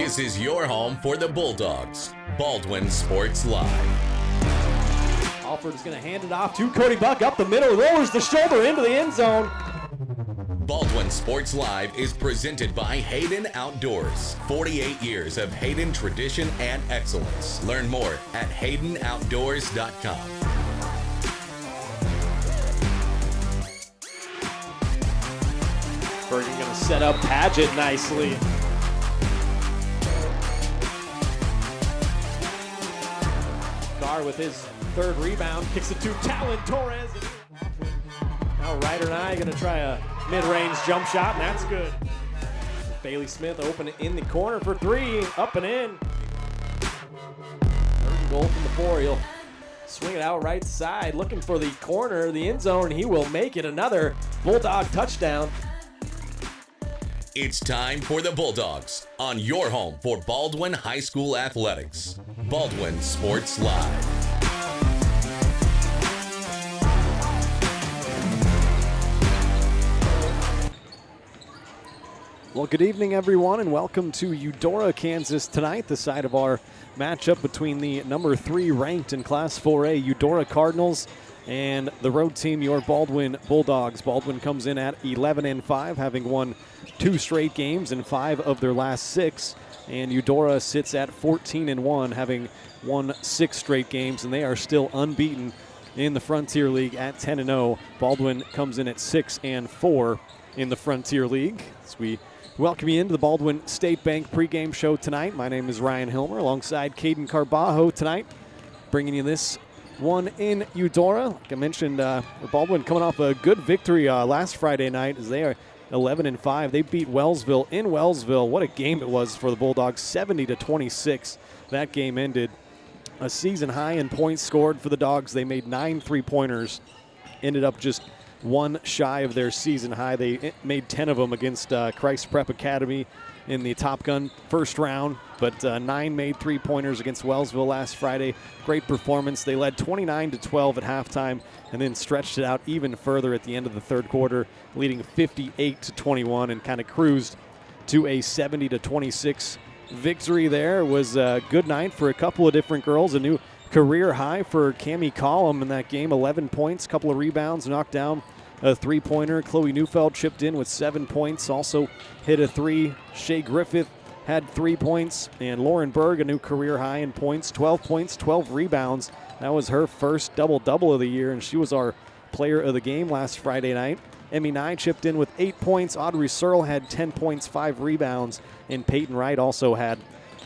This is your home for the Bulldogs. Baldwin Sports Live. Alford is going to hand it off to Cody Buck up the middle, lowers the shoulder into the end zone. Baldwin Sports Live is presented by Hayden Outdoors. 48 years of Hayden tradition and excellence. Learn more at haydenoutdoors.com. Bergen going to set up Padgett nicely. Carr with his third rebound, kicks it to Talon Torres. Now Ryder and I going to try a mid-range jump shot, and that's good. Bailey Smith open in the corner for three, up and in. Third goal from the four. He'll swing it out right side, looking for the corner of the end zone. He will make it another Bulldog touchdown. It's time for the Bulldogs on your home for Baldwin High School Athletics. Baldwin Sports Live. Well, good evening, everyone, and welcome to Eudora, Kansas tonight, the side of our matchup between the number 3 ranked in Class 4A Eudora Cardinals and the road team, your Baldwin Bulldogs. Baldwin comes in at 11-5, having won 2 straight games in 5 of their last 6, and Eudora sits at 14-1, having won 6 straight games, and they are still unbeaten in the Frontier League at 10-0. Baldwin comes in at 6-4 in the Frontier League. As we welcome you into the Baldwin State Bank pregame show tonight. My name is Ryan Hilmer alongside Caden Carbajo tonight, bringing you this one in Eudora. Like I mentioned, Baldwin coming off a good victory last Friday night as they are 11-5. They beat Wellsville in Wellsville. What a game it was for the Bulldogs, 70-26. That game ended. A season high in points scored for the Dogs. They made 9 3-pointers, ended up just 1 shy of their season high. They made 10 of them against Christ Prep Academy in the Top Gun first round, but 9 made 3-pointers against Wellsville last Friday. Great performance. They led 29-12 at halftime and then stretched it out even further at the end of the third quarter, leading 58-21 and kind of cruised to a 70-26 victory there. It was a good night for a couple of different girls. A new career high for Cammie Collum in that game, 11 points, couple of rebounds, knocked down a 3-pointer. Chloe Neufeld chipped in with 7 points, also hit a 3. Shea Griffith had 3 points, and Lauren Berg, a new career high in points, 12 points, 12 rebounds. That was her first double-double of the year, and she was our player of the game last Friday night. Emmy Nye chipped in with 8 points. Audrey Searle had 10 points, 5 rebounds, and Peyton Wright also had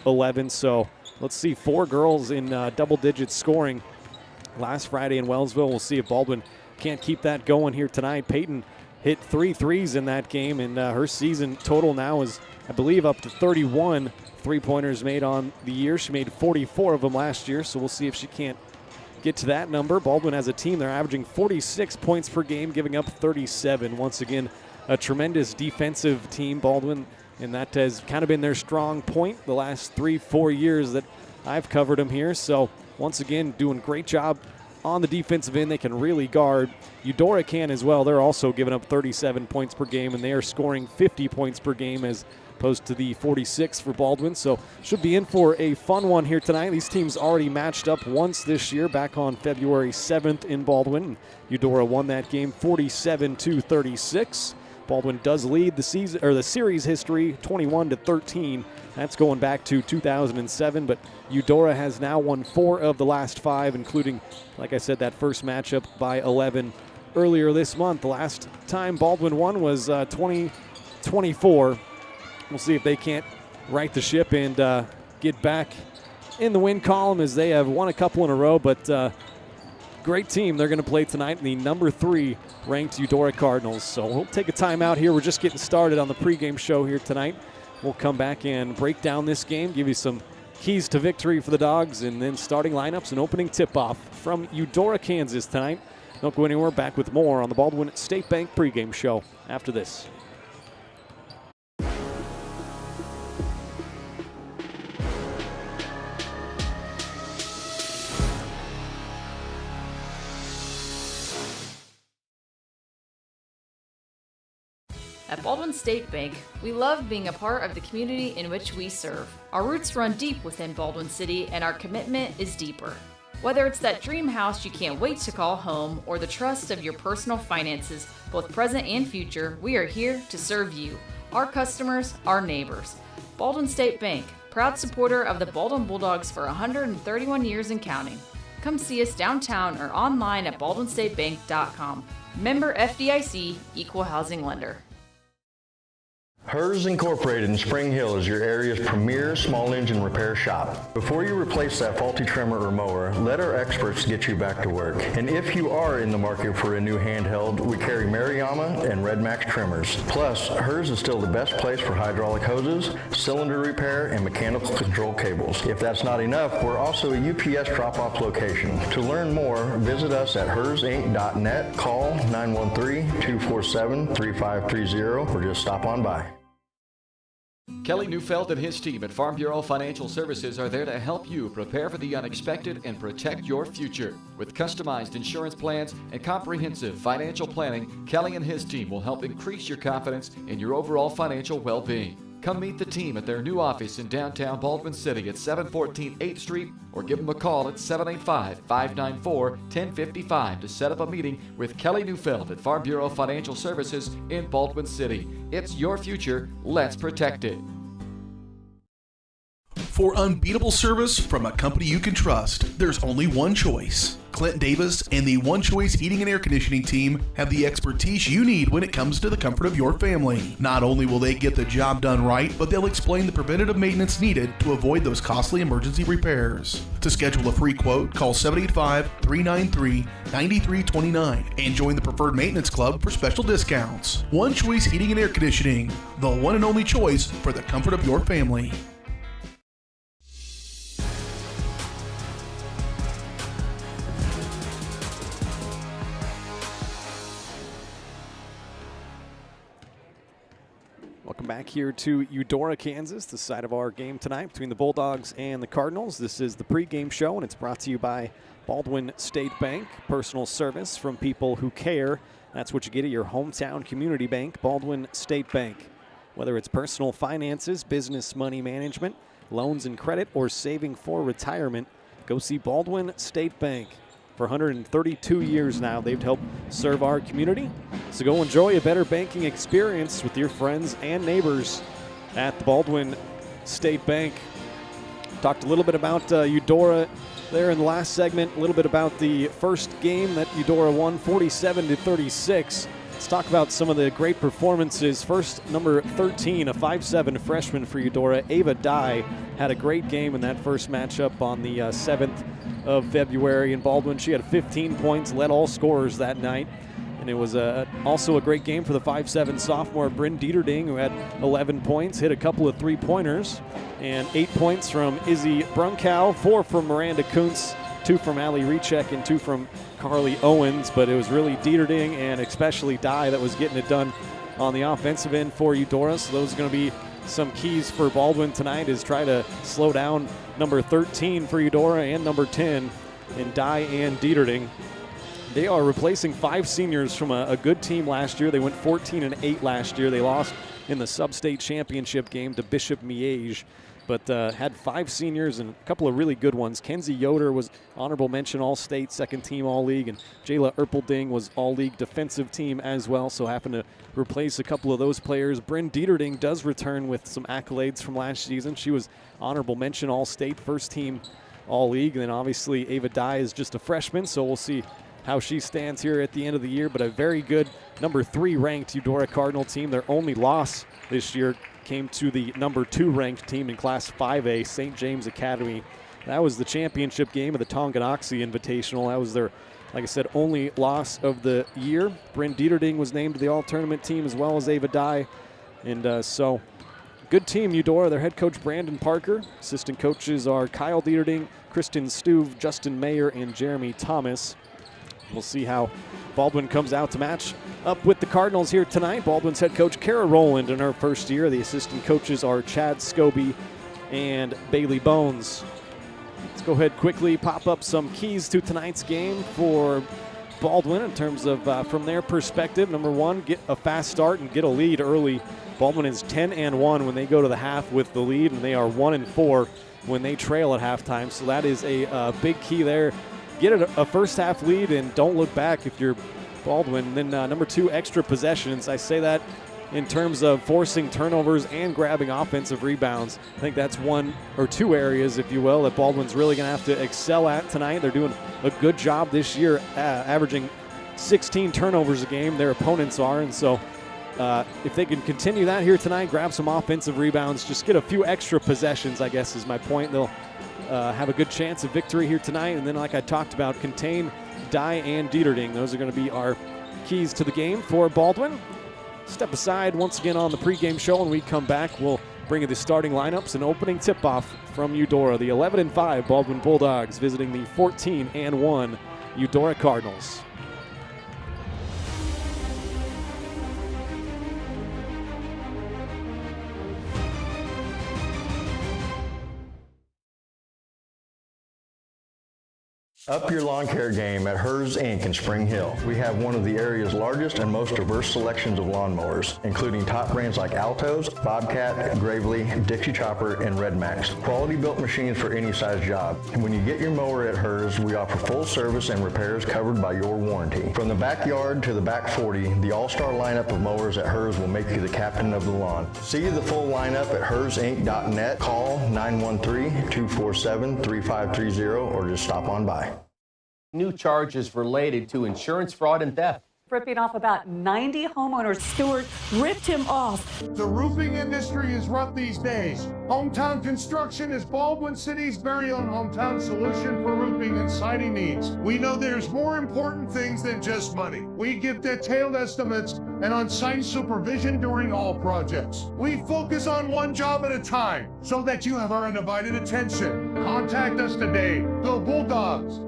11. So let's see, 4 girls in double-digit scoring last Friday in Wellsville. We'll see if Baldwin can't keep that going here tonight. Peyton hit 3 threes in that game, and her season total now is, I believe, up to 31 3-pointers made on the year. She made 44 of them last year, so we'll see if she can't get to that number. Baldwin as a team, they're averaging 46 points per game, giving up 37. Once again, a tremendous defensive team, Baldwin, and that has kind of been their strong point the last 3-4 years that I've covered them here. So once again, doing a great job on the defensive end. They can really guard. Eudora can as well. They're also giving up 37 points per game, and they are scoring 50 points per game as opposed to the 46 for Baldwin. So should be in for a fun one here tonight. These teams already matched up once this year back on February 7th in Baldwin. Eudora won that game 47-36. Baldwin does lead the season or the series history 21-13. That's going back to 2007, but Eudora has now won 4 of the last 5, including, like I said, that first matchup by 11 earlier this month. The last time Baldwin won was 2024. We'll see if they can't right the ship and get back in the win column, as they have won a couple in a row, but great team they're going to play tonight in the number 3 ranked Eudora Cardinals. So we'll take a timeout here. We're just getting started on the pregame show here tonight. We'll come back and break down this game, give you some keys to victory for the Dogs, and then starting lineups and opening tip-off from Eudora, Kansas tonight. Don't go anywhere. Back with more on the Baldwin State Bank pregame show after this. At Baldwin State Bank, we love being a part of the community in which we serve. Our roots run deep within Baldwin City, and our commitment is deeper. Whether it's that dream house you can't wait to call home or the trust of your personal finances, both present and future, we are here to serve you, our customers, our neighbors. Baldwin State Bank, proud supporter of the Baldwin Bulldogs for 131 years and counting. Come see us downtown or online at baldwinstatebank.com. Member FDIC, Equal Housing Lender. HERS Incorporated in Spring Hill is your area's premier small engine repair shop. Before you replace that faulty trimmer or mower, let our experts get you back to work. And if you are in the market for a new handheld, we carry Maruyama and Red Max trimmers. Plus, HERS is still the best place for hydraulic hoses, cylinder repair, and mechanical control cables. If that's not enough, we're also a UPS drop-off location. To learn more, visit us at hersinc.net, call 913-247-3530, or just stop on by. Kelly Neufeld and his team at Farm Bureau Financial Services are there to help you prepare for the unexpected and protect your future. With customized insurance plans and comprehensive financial planning, Kelly and his team will help increase your confidence in your overall financial well-being. Come meet the team at their new office in downtown Baldwin City at 714 8th Street or give them a call at 785-594-1055 to set up a meeting with Kelly Neufeld at Farm Bureau Financial Services in Baldwin City. It's your future. Let's protect it. For unbeatable service from a company you can trust, there's only one choice. Clint Davis and the One Choice Heating and Air Conditioning team have the expertise you need when it comes to the comfort of your family. Not only will they get the job done right, but they'll explain the preventative maintenance needed to avoid those costly emergency repairs. To schedule a free quote, call 785-393-9329 and join the Preferred Maintenance Club for special discounts. One Choice Heating and Air Conditioning, the one and only choice for the comfort of your family. Welcome back here to Eudora, Kansas, the site of our game tonight between the Bulldogs and the Cardinals. This is the pregame show, and it's brought to you by Baldwin State Bank. Personal service from people who care. That's what you get at your hometown community bank, Baldwin State Bank. Whether it's personal finances, business money management, loans and credit, or saving for retirement, go see Baldwin State Bank. For 132 years now, they've helped serve our community. So go enjoy a better banking experience with your friends and neighbors at the Baldwin State Bank. Talked a little bit about Eudora there in the last segment, a little bit about the first game that Eudora won 47-36. Let's talk about some of the great performances. First, number 13, a 5'7" freshman for Eudora, Ava Dye, had a great game in that first matchup on the 7th of February in Baldwin. She had 15 points, led all scorers that night. And it was also a great game for the 5'7" sophomore Bryn Dieterding, who had 11 points, hit a couple of three-pointers, and 8 points from Izzy Brunkow, 4 from Miranda Kuntz, 2 from Allie Rechek, and 2 from Carly Owens. But it was really Dieterding and especially Dye that was getting it done on the offensive end for Eudora. So those are going to be some keys for Baldwin tonight, is try to slow down number 13 for Eudora and number 10 in Dye and Dieterding. They are replacing 5 seniors from a good team last year. They went 14-8 last year. They lost in the sub-state championship game to Bishop Miege, but had 5 seniors and a couple of really good ones. Kenzie Yoder was honorable mention All-State, second team All-League, and Jayla Erpelding was All-League defensive team as well, so happened to replace a couple of those players. Bryn Dieterding does return with some accolades from last season. She was honorable mention All-State, first team All-League, and then obviously Ava Dye is just a freshman, so we'll see how she stands here at the end of the year. But a very good number 3 ranked Eudora Cardinal team. Their only loss this year came to the number 2 ranked team in Class 5A, St. James Academy. That was the championship game of the Tonganoxie Invitational. That was their, like I said, only loss of the year. Bryn Dieterding was named to the all-tournament team as well as Ava Dye. And so good team, Eudora. Their head coach, Brandon Parker. Assistant coaches are Kyle Dieterding, Kristen Stuve, Justin Mayer, and Jeremy Thomas. We'll see how Baldwin comes out to match up with the Cardinals here tonight. Baldwin's head coach, Kara Rowland, in her first year. The assistant coaches are Chad Scobie and Bailey Bones. Let's go ahead quickly, pop up some keys to tonight's game for Baldwin in terms of from their perspective. Number one, get a fast start and get a lead early. Baldwin is 10-1 when they go to the half with the lead, and they are 1-4 when they trail at halftime. So that is a big key there. Get a first half lead and don't look back if you're Baldwin. Then number two, extra possessions. I say that in terms of forcing turnovers and grabbing offensive rebounds. I think that's one or two areas, if you will, that Baldwin's really going to have to excel at tonight. They're doing a good job this year, averaging 16 turnovers a game. Their opponents are, and so if they can continue that here tonight, grab some offensive rebounds, just get a few extra possessions, I guess is my point. They'll have a good chance of victory here tonight. And then, like I talked about, contain, Dye, and Dieterding. Those are going to be our keys to the game for Baldwin. Step aside once again on the pregame show. When we come back, we'll bring you the starting lineups and opening tip-off from Eudora. The 11-5 Baldwin Bulldogs visiting the 14-1 Eudora Cardinals. Up your lawn care game at Hers Inc. in Spring Hill. We have one of the area's largest and most diverse selections of lawnmowers, including top brands like Altos, Bobcat, Gravely, Dixie Chopper, and Red Max. Quality built machines for any size job. And when you get your mower at Hers, we offer full service and repairs covered by your warranty. From the backyard to the back 40, the all-star lineup of mowers at Hers will make you the captain of the lawn. See the full lineup at hersinc.net. Call 913-247-3530 or just stop on by. New charges related to insurance fraud and theft. Ripping off about 90 homeowners. Stewart ripped him off. The roofing industry is rough these days. Hometown Construction is Baldwin City's very own hometown solution for roofing and siding needs. We know there's more important things than just money. We give detailed estimates and on-site supervision during all projects. We focus on one job at a time so that you have our undivided attention. Contact us today. Go Bulldogs!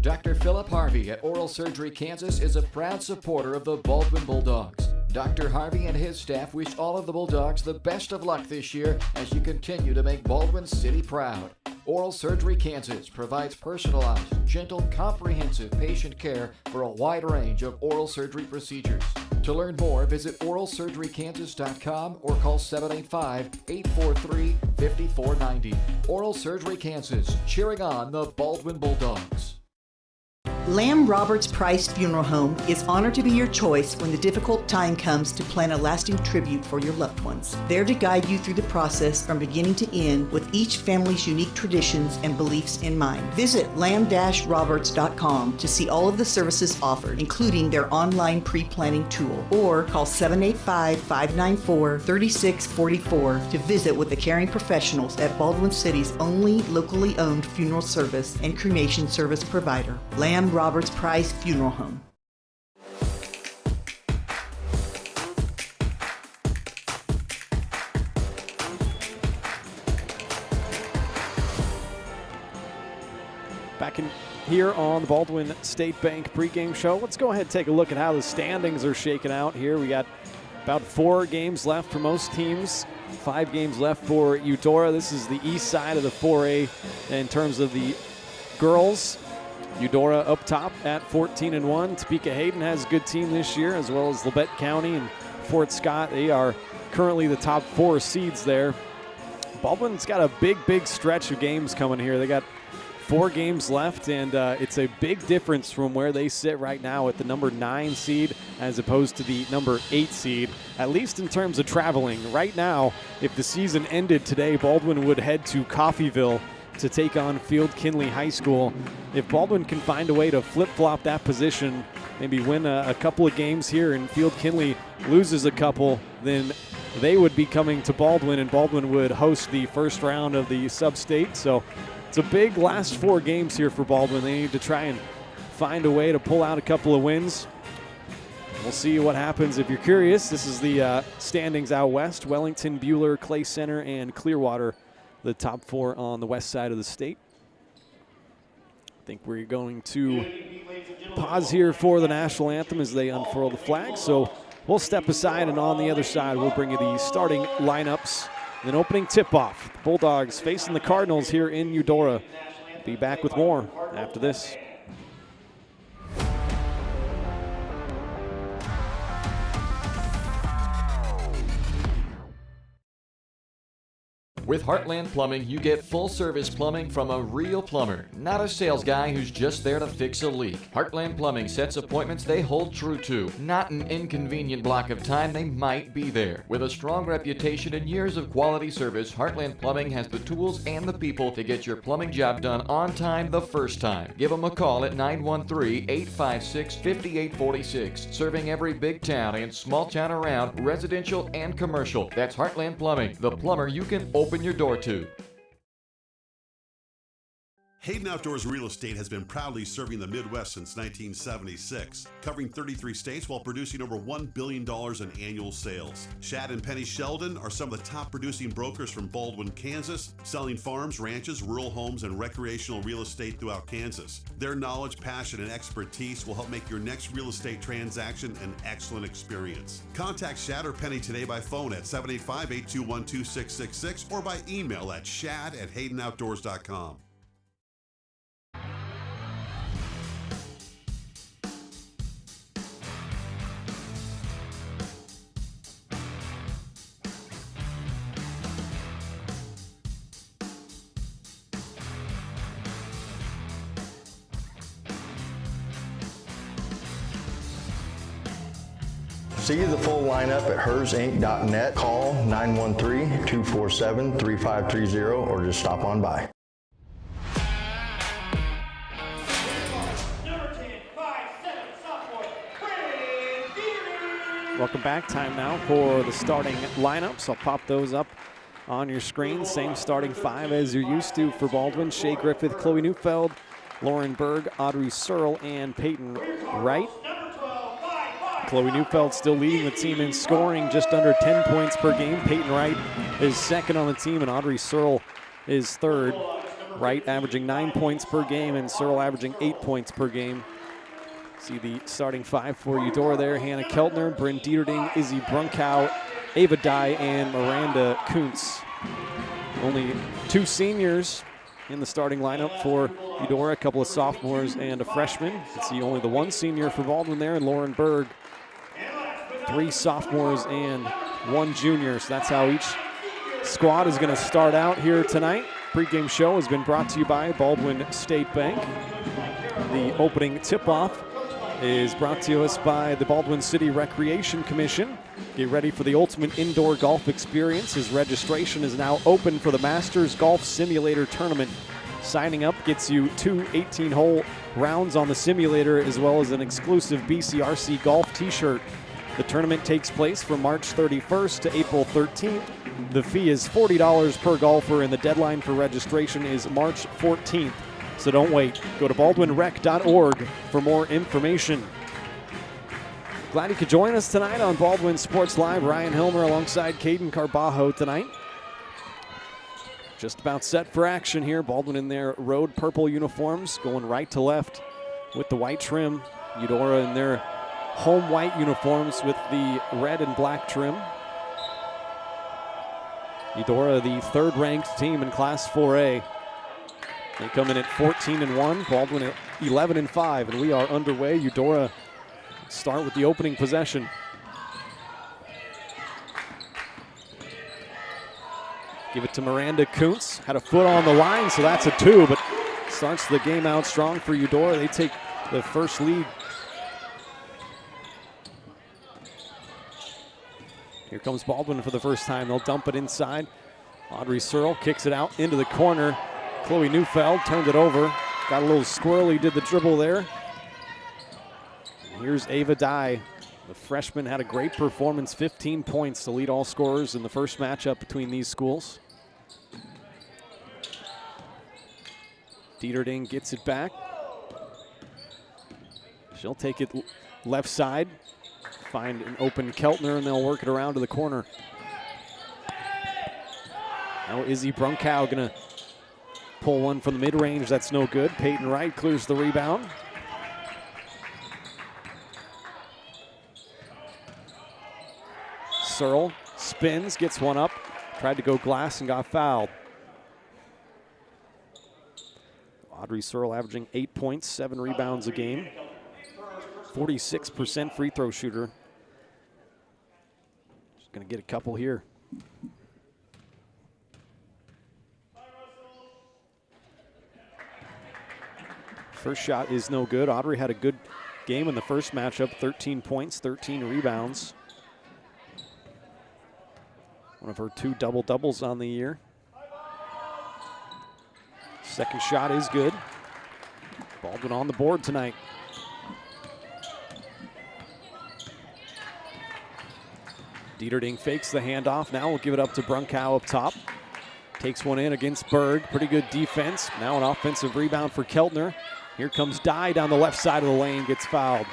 Dr. Philip Harvey at Oral Surgery Kansas is a proud supporter of the Baldwin Bulldogs. Dr. Harvey and his staff wish all of the Bulldogs the best of luck this year as you continue to make Baldwin City proud. Oral Surgery Kansas provides personalized, gentle, comprehensive patient care for a wide range of oral surgery procedures. To learn more, visit oralsurgerykansas.com or call 785-843-5490. Oral Surgery Kansas, cheering on the Baldwin Bulldogs. Lamb Roberts Price Funeral Home is honored to be your choice when the difficult time comes to plan a lasting tribute for your loved ones. There to guide you through the process from beginning to end with each family's unique traditions and beliefs in mind. Visit lamb-roberts.com to see all of the services offered, including their online pre-planning tool, or call 785-594-3644 to visit with the caring professionals at Baldwin City's only locally owned funeral service and cremation service provider, Lamb Roberts Price Funeral Home. Back in here on the Baldwin State Bank pregame show. Let's go ahead and take a look at how the standings are shaking out here. We got about 4 games left for most teams, 5 games left for Eudora. This is the east side of the 4A in terms of the girls. Eudora up top at 14-1. Topeka Hayden has a good team this year, as well as Labette County and Fort Scott. They are currently the top 4 seeds there. Baldwin's got a big stretch of games coming here. They got 4 games left, and it's a big difference from where they sit right now at the number 9 seed as opposed to the number 8 seed, at least in terms of traveling. Right now, if the season ended today, Baldwin would head to Coffeyville to take on Field Kinley High School. If Baldwin can find a way to flip-flop that position, maybe win a couple of games here and Field Kinley loses a couple, then they would be coming to Baldwin, and Baldwin would host the first round of the sub-state. So it's a big last 4 games here for Baldwin. They need to try and find a way to pull out a couple of wins. We'll see what happens. If you're curious, this is the standings out west. Wellington, Buhler, Clay Center, and Clearwater, the top 4 on the west side of the state. I think we're going to pause here for the national anthem as they unfurl the flag. So we'll step aside, and on the other side, we'll bring you the starting lineups. Then opening tip-off. The Bulldogs facing the Cardinals here in Eudora. Be back with more after this. With Heartland Plumbing, you get full-service plumbing from a real plumber, not a sales guy who's just there to fix a leak. Heartland Plumbing sets appointments they hold true to, not an inconvenient block of time they might be there. With a strong reputation and years of quality service, Heartland Plumbing has the tools and the people to get your plumbing job done on time the first time. Give them a call at 913-856-5846. Serving every big town and small town around, residential and commercial. That's Heartland Plumbing, the plumber you can open your door to. Hayden Outdoors Real Estate has been proudly serving the Midwest since 1976, covering 33 states while producing over $1 billion in annual sales. Shad and Penny Sheldon are some of the top producing brokers from Baldwin, Kansas, selling farms, ranches, rural homes, and recreational real estate throughout Kansas. Their knowledge, passion, and expertise will help make your next real estate transaction an excellent experience. Contact Shad or Penny today by phone at 785-821-2666 or by email at shad@haydenoutdoors.com. See the full lineup at hersinc.net. Call 913-247-3530 or just stop on by. Welcome back. Time now for the starting lineups. I'll pop those up on your screen. Same starting five as you're used to for Baldwin. Shea Griffith, Chloe Neufeld, Lauren Berg, Audrey Searle, and Peyton Wright. Chloe Neufeld still leading the team in scoring, just under 10 points per game. Peyton Wright is second on the team, and Audrey Searle is third. Wright averaging 9 points per game, and Searle averaging 8 points per game. See the starting five for Eudora there. Hannah Keltner, Bryn Dieterding, Izzy Brunkow, Ava Dye, and Miranda Kuntz. Only two seniors in the starting lineup for Eudora, a couple of sophomores and a freshman. You can see only the one senior for Baldwin there, and Lauren Berg. Three sophomores and one junior, so that's how each squad is going to start out here tonight. Pre-game show has been brought to you by Baldwin State Bank. The opening tip-off is brought to us by the Baldwin City Recreation Commission. Get ready for the ultimate indoor golf experience as registration is now open for the Masters Golf Simulator Tournament. Signing up gets you two 18-hole rounds on the simulator as well as an exclusive BCRC golf t-shirt. The tournament takes place from March 31st to April 13th. The fee is $40 per golfer, and the deadline for registration is March 14th. So don't wait. Go to baldwinrec.org for more information. Glad you could join us tonight on Baldwin Sports Live. Ryan Hilmer alongside Caden Carbajo tonight. Just about set for action here. Baldwin in their road purple uniforms, going right to left with the white trim. Eudora in their home white uniforms with the red and black trim. Eudora, the third-ranked team in Class 4A. They come in at 14-1, Baldwin at 11-5, and we are underway. Eudora start with the opening possession. Give it to Miranda Kuntz. Had a foot on the line, so that's a two, but starts the game out strong for Eudora. They take the first lead. Here comes Baldwin for the first time. They'll dump it inside. Audrey Searle kicks it out into the corner. Chloe Neufeld turned it over. Got a little squirrely, did the dribble there. And here's Ava Dye. The freshman had a great performance, 15 points to lead all scorers in the first matchup between these schools. Dieterding gets it back. She'll take it left side. Find an open Keltner, and they'll work it around to the corner. Now Izzy Brunkow gonna pull one from the mid-range. That's no good. Peyton Wright clears the rebound. Searle spins, gets one up. Tried to go glass and got fouled. Audrey Searle averaging 8 points, 7 rebounds a game. 46% free throw shooter. She's gonna get a couple here. First shot is no good. Audrey had a good game in the first matchup, 13 points, 13 rebounds. One of her 2 double-doubles on the year. Second shot is good. Baldwin on the board tonight. Dieterding fakes the handoff. Now we'll give it up to Brunkow up top. Takes one in against Berg. Pretty good defense. Now an offensive rebound for Keltner. Here comes Dye down the left side of the lane, gets fouled.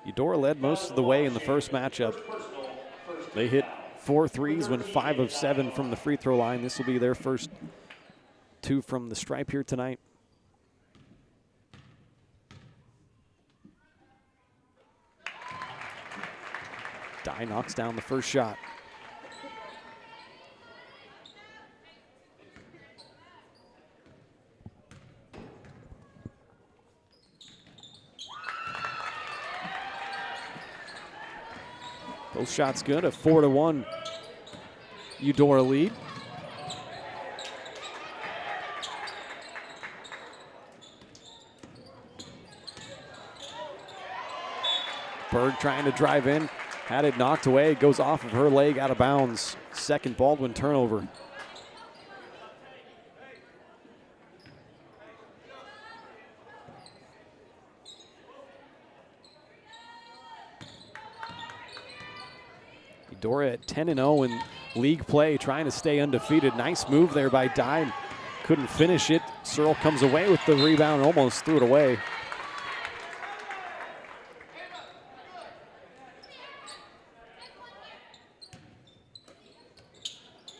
Eudora led most of the way in the first matchup. They hit 4 threes, went 5 of 7 from the free throw line. This will be their first 2 from the stripe here tonight. Dye knocks down the first shot. Both shots good, a 4-1 Eudora lead. Berg trying to drive in, had it knocked away, it goes off of her leg out of bounds. Second Baldwin turnover. Eudora at 10-0 in league play, trying to stay undefeated. Nice move there by Dye. Couldn't finish it. Searle comes away with the rebound, almost threw it away.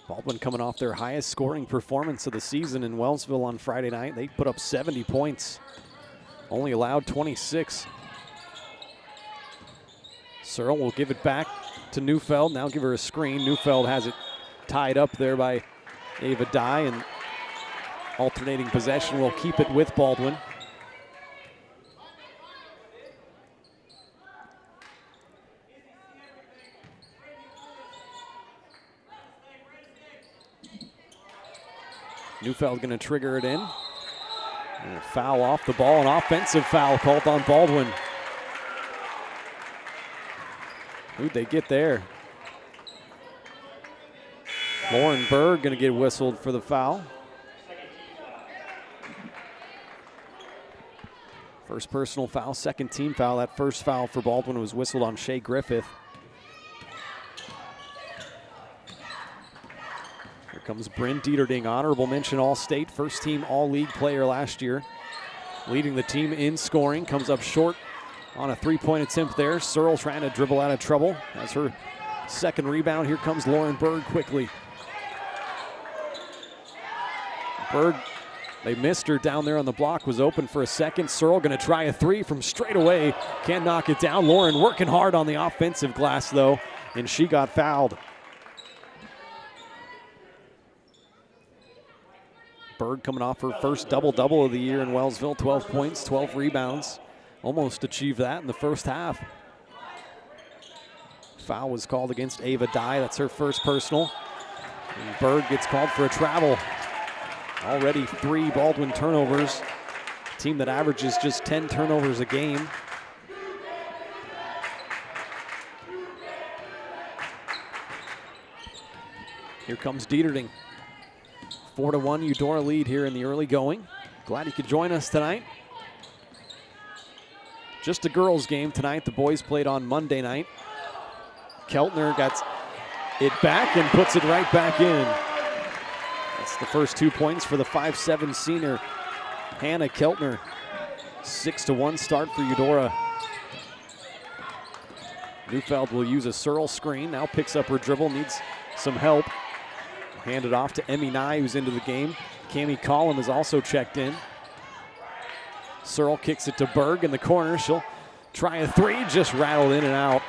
Baldwin coming off their highest scoring performance of the season in Wellsville on Friday night. They put up 70 points, only allowed 26. Searle will give it back to Neufeld. Now give her a screen. Neufeld has it tied up there by Ava Dye, and alternating possession will keep it with Baldwin. Neufeld gonna trigger it in. And a foul off the ball, an offensive foul called on Baldwin. Who'd they get there? Lauren Berg gonna get whistled for the foul. First personal foul, second team foul. That first foul for Baldwin was whistled on Shea Griffith. Here comes Bryn Dieterding, honorable mention All-State, first team All-League player last year. Leading the team in scoring, comes up short on a three-point attempt there. Searle trying to dribble out of trouble. That's her second rebound. Here comes Lauren Berg quickly. Berg, they missed her down there on the block, was open for a second. Searle gonna try a three from straight away. Can't knock it down. Lauren working hard on the offensive glass though, and she got fouled. Berg coming off her first double-double of the year in Wellsville, 12 points, 12 rebounds. Almost achieved that in the first half. Foul was called against Ava Dye. That's her first personal. And Berg gets called for a travel. Already 3 Baldwin turnovers. A team that averages just 10 turnovers a game. Here comes Dieterding. 4-1 Eudora lead here in the early going. Glad you could join us tonight. Just a girls game tonight. The boys played on Monday night. Keltner got it back and puts it right back in. That's the first 2 points for the 5'7" senior Hannah Keltner. 6-1 start for Eudora. Neufeld will use a Searle screen. Now picks up her dribble, needs some help. Hand it off to Emmy Nye, who's into the game. Cammie Collum is also checked in. Searle kicks it to Berg in the corner. She'll try a three, just rattled in and out.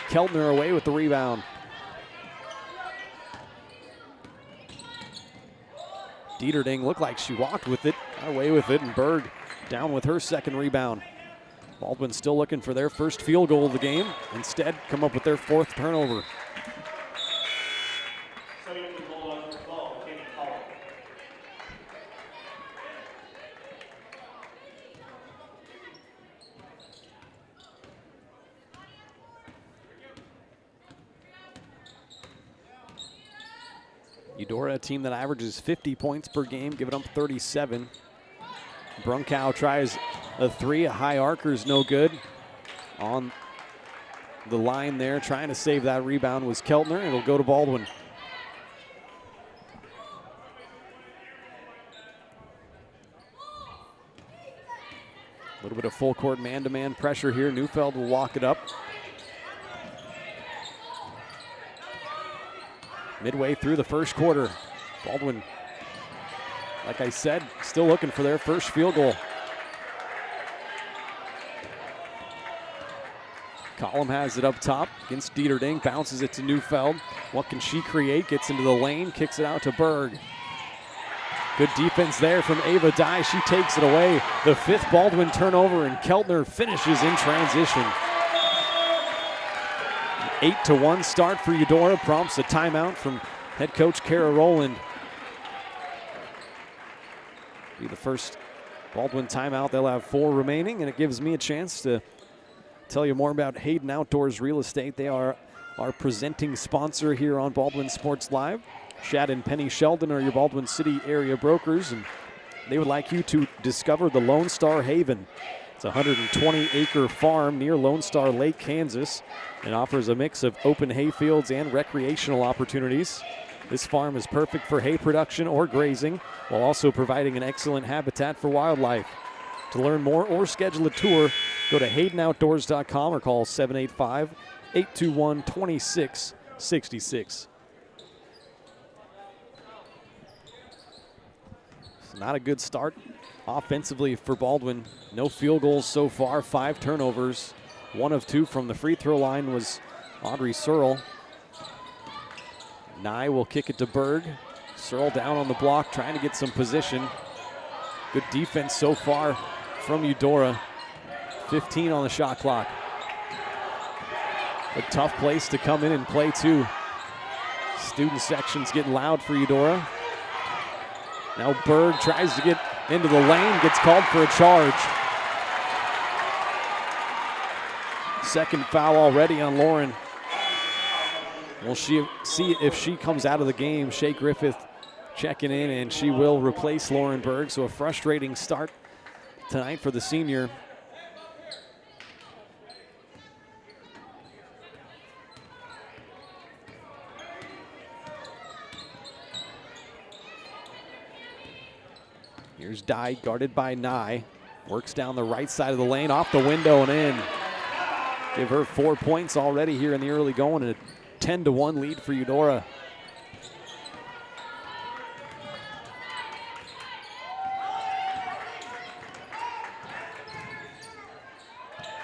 Keltner away with the rebound. Dieterding looked like she walked with it, got away with it, and Berg down with her second rebound. Baldwin still looking for their first field goal of the game. Instead, come up with their 4th turnover. Eudora, a team that averages 50 points per game, giving up 37. Brunkow tries a three, a high arcer's no good. On the line there, trying to save that rebound was Keltner. It'll go to Baldwin. A little bit of full court man-to-man pressure here. Neufeld will walk it up. Midway through the first quarter, Baldwin, like I said, still looking for their first field goal. Collum has it up top against Dieterding, bounces it to Neufeld. What can she create? Gets into the lane, kicks it out to Berg. Good defense there from Ava Dye. She takes it away. The 5th Baldwin turnover, and Keltner finishes in transition. 8-1 start for Eudora, prompts a timeout from head coach Kara Rowland. Be the first Baldwin timeout. They'll have 4 remaining, and it gives me a chance to tell you more about Hayden Outdoors Real Estate. They are our presenting sponsor here on Baldwin Sports Live. Shad and Penny Sheldon are your Baldwin City area brokers, and they would like you to discover the Lone Star Haven. It's a 120-acre farm near Lone Star Lake, Kansas, and offers a mix of open hay fields and recreational opportunities. This farm is perfect for hay production or grazing, while also providing an excellent habitat for wildlife. To learn more or schedule a tour, go to HaydenOutdoors.com or call 785-821-2666. Not a good start offensively for Baldwin. No field goals so far, 5 turnovers. 1 of 2 from the free throw line was Audrey Searle. Nye will kick it to Berg. Searle down on the block, trying to get some position. Good defense so far from Eudora. 15 on the shot clock. A tough place to come in and play too. Student section's getting loud for Eudora. Now Berg tries to get into the lane, gets called for a charge. Second foul already on Lauren. We'll see if she comes out of the game. Shea Griffith checking in, and she will replace Lauren Berg. So a frustrating start tonight for the senior. Here's Dye, guarded by Nye. Works down the right side of the lane, off the window and in. Give her 4 points already here in the early going, and a 10-1 lead for Eudora.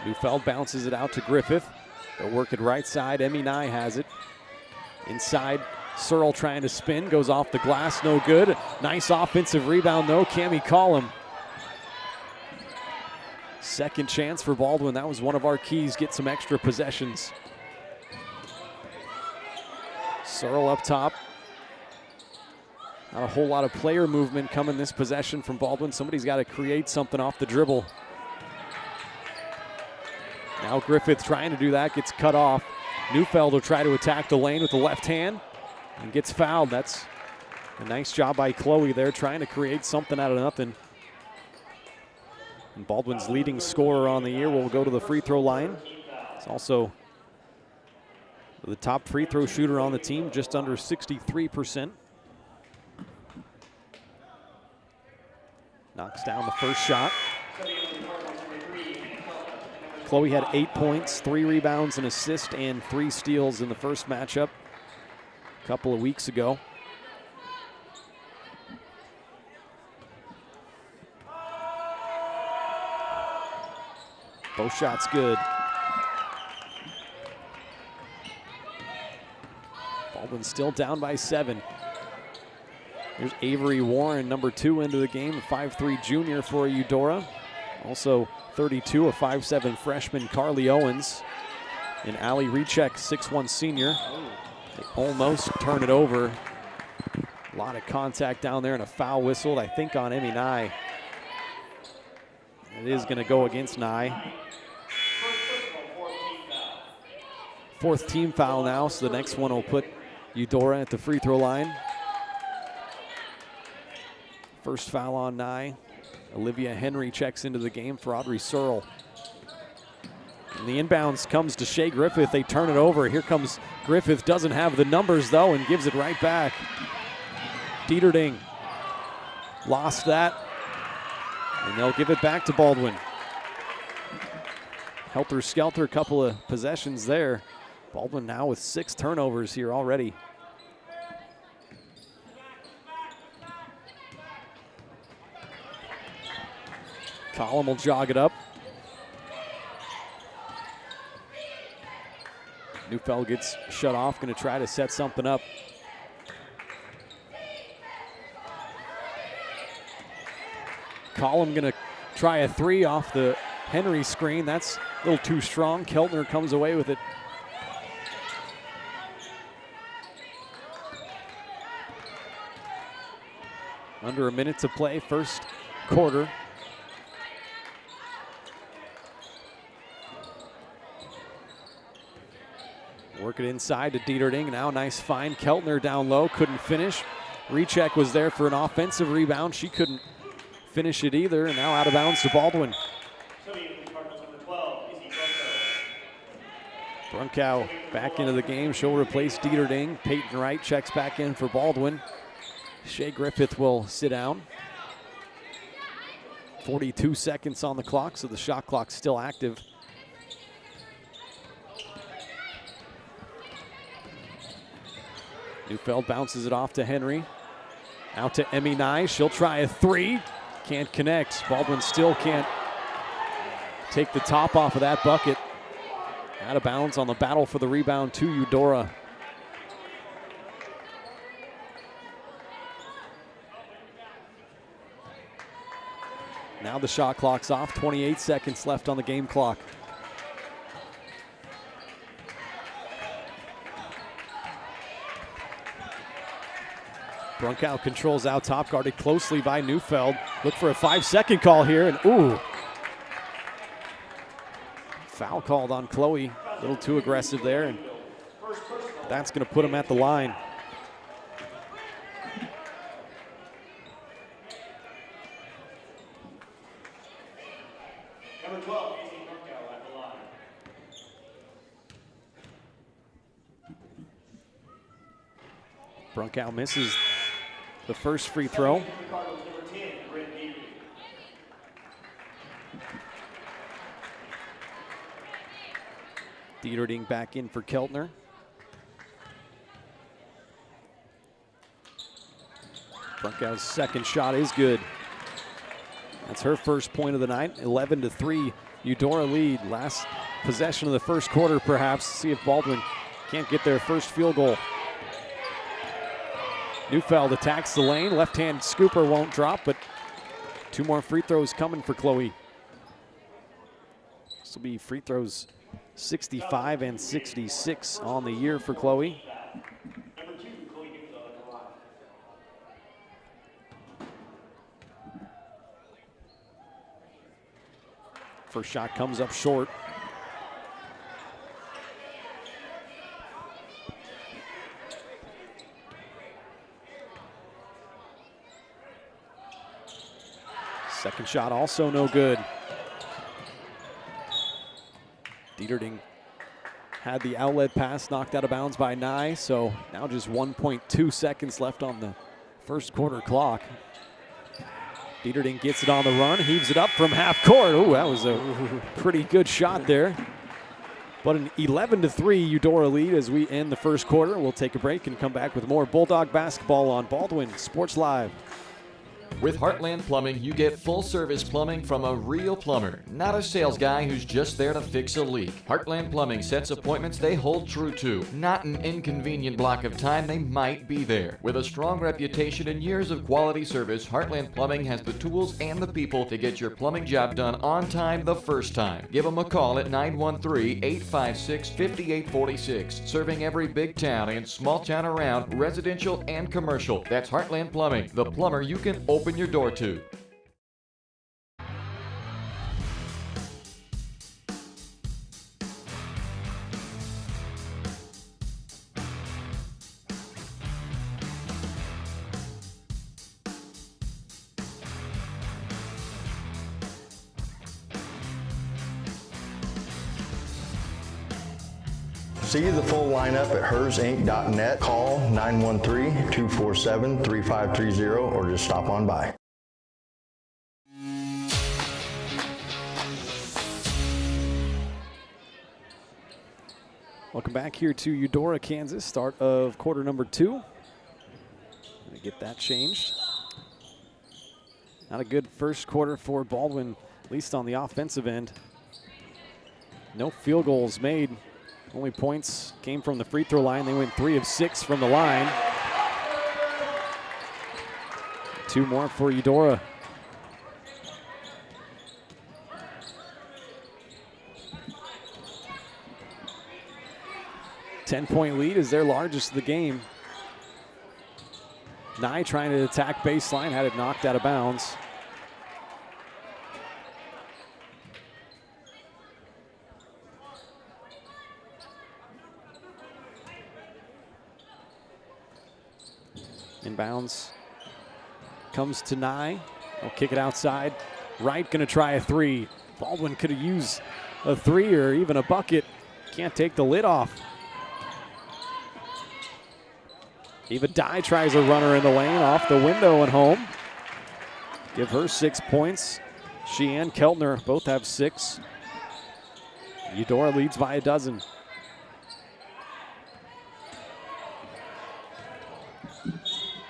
Neufeld bounces it out to Griffith. They'll work it right side. Emmy Nye has it. Inside, Searle trying to spin, goes off the glass, no good. Nice offensive rebound though, Cammie Collum. Second chance for Baldwin. That was one of our keys, get some extra possessions. Searle up top. Not a whole lot of player movement coming this possession from Baldwin. Somebody's got to create something off the dribble. Now Griffith trying to do that, gets cut off. Neufeld will try to attack the lane with the left hand and gets fouled. That's a nice job by Chloe there, trying to create something out of nothing. And Baldwin's leading scorer on the year will go to the free throw line. It's also the top free throw shooter on the team, just under 63%. Knocks down the first shot. Chloe had 8 points, 3 rebounds, an assist, and 3 steals in the first matchup a couple of weeks ago. Both shots good. Baldwin still down by 7. Here's Avery Warren, number 2 into the game, a 5'3" junior for Eudora. Also 32, a 5'7" freshman, Carly Owens. And Allie Rechek, 6'1" senior. They almost turn it over. A lot of contact down there and a foul whistled, I think, on Emmy Nye. It is going to go against Nye. 4th team foul now, so the next one will put Eudora at the free throw line. First foul on Nye. Olivia Henry checks into the game for Audrey Searle. And the inbounds comes to Shea Griffith. They turn it over. Here comes Griffith. Doesn't have the numbers, though, and gives it right back. Dieterding lost that, and they'll give it back to Baldwin. Helter-skelter, couple of possessions there. Baldwin now with 6 turnovers here already. Collum will jog it up. Neufeld gets shut off, going to try to set something up. Collum going to try a 3 off the Henry screen. That's a little too strong. Keltner comes away with it. Under a minute to play, first quarter. Work it inside to Dieterding. Now nice find. Keltner down low, couldn't finish. Recheck was there for an offensive rebound. She couldn't finish it either, and now out of bounds to Baldwin. Brunkow back into the game. She'll replace Dieterding. Peyton Wright checks back in for Baldwin. Shea Griffith will sit down. 42 seconds on the clock, so the shot clock's still active. Neufeld bounces it off to Henry. Out to Emmy Nye. She'll try a 3. Can't connect. Baldwin still can't take the top off of that bucket. Out of bounds on the battle for the rebound to Eudora. Now the shot clock's off. 28 seconds left on the game clock. Brunkow controls out top, guarded closely by Neufeld. Look for a 5-second call here, and ooh. Foul called on Chloe. A little too aggressive there, and that's going to put him at the line. Number 12, Casey Brunkow at the line. Brunkow misses the first free throw. Dieterding back in for Keltner. Brunkow's second shot is good. That's her first point of the night. 11-3, Eudora lead. Last possession of the first quarter, perhaps. See if Baldwin can't get their first field goal. Neufeld attacks the lane. Left-hand scooper won't drop, but 2 more free throws coming for Chloe. This will be free throws 65 and 66 on the year for Chloe. First shot comes up short. Second shot also no good. Dieterding had the outlet pass knocked out of bounds by Nye, so now just 1.2 seconds left on the first quarter clock. Dieterding gets it on the run, heaves it up from half court. Oh, that was a pretty good shot there. But an 11-3 Eudora lead as we end the first quarter. We'll take a break and come back with more Bulldog basketball on Baldwin Sports Live. With Heartland Plumbing, you get full-service plumbing from a real plumber, not a sales guy who's just there to fix a leak. Heartland Plumbing sets appointments they hold true to, not an inconvenient block of time they might be there. With a strong reputation and years of quality service, Heartland Plumbing has the tools and the people to get your plumbing job done on time the first time. Give them a call at 913-856-5846, serving every big town and small town around, residential and commercial. That's Heartland Plumbing, the plumber you can open your door to. See the full lineup at hersinc.net. Call 913-247-3530 or just stop on by. Welcome back here to Eudora, Kansas. Start of quarter number 2. Gonna get that changed. Not a good first quarter for Baldwin, at least on the offensive end. No field goals made. Only points came from the free throw line. They went 3 of 6 from the line. 2 more for Eudora. Ten-point lead is their largest of the game. Nye trying to attack baseline, had it knocked out of bounds. Inbounds comes to Nye. He'll kick it outside. Wright gonna try a 3. Baldwin could have used a 3 or even a bucket. Can't take the lid off. Eva Dye tries a runner in the lane, off the window and home. Give her 6 points. She and Keltner both have 6. Eudora leads by a dozen.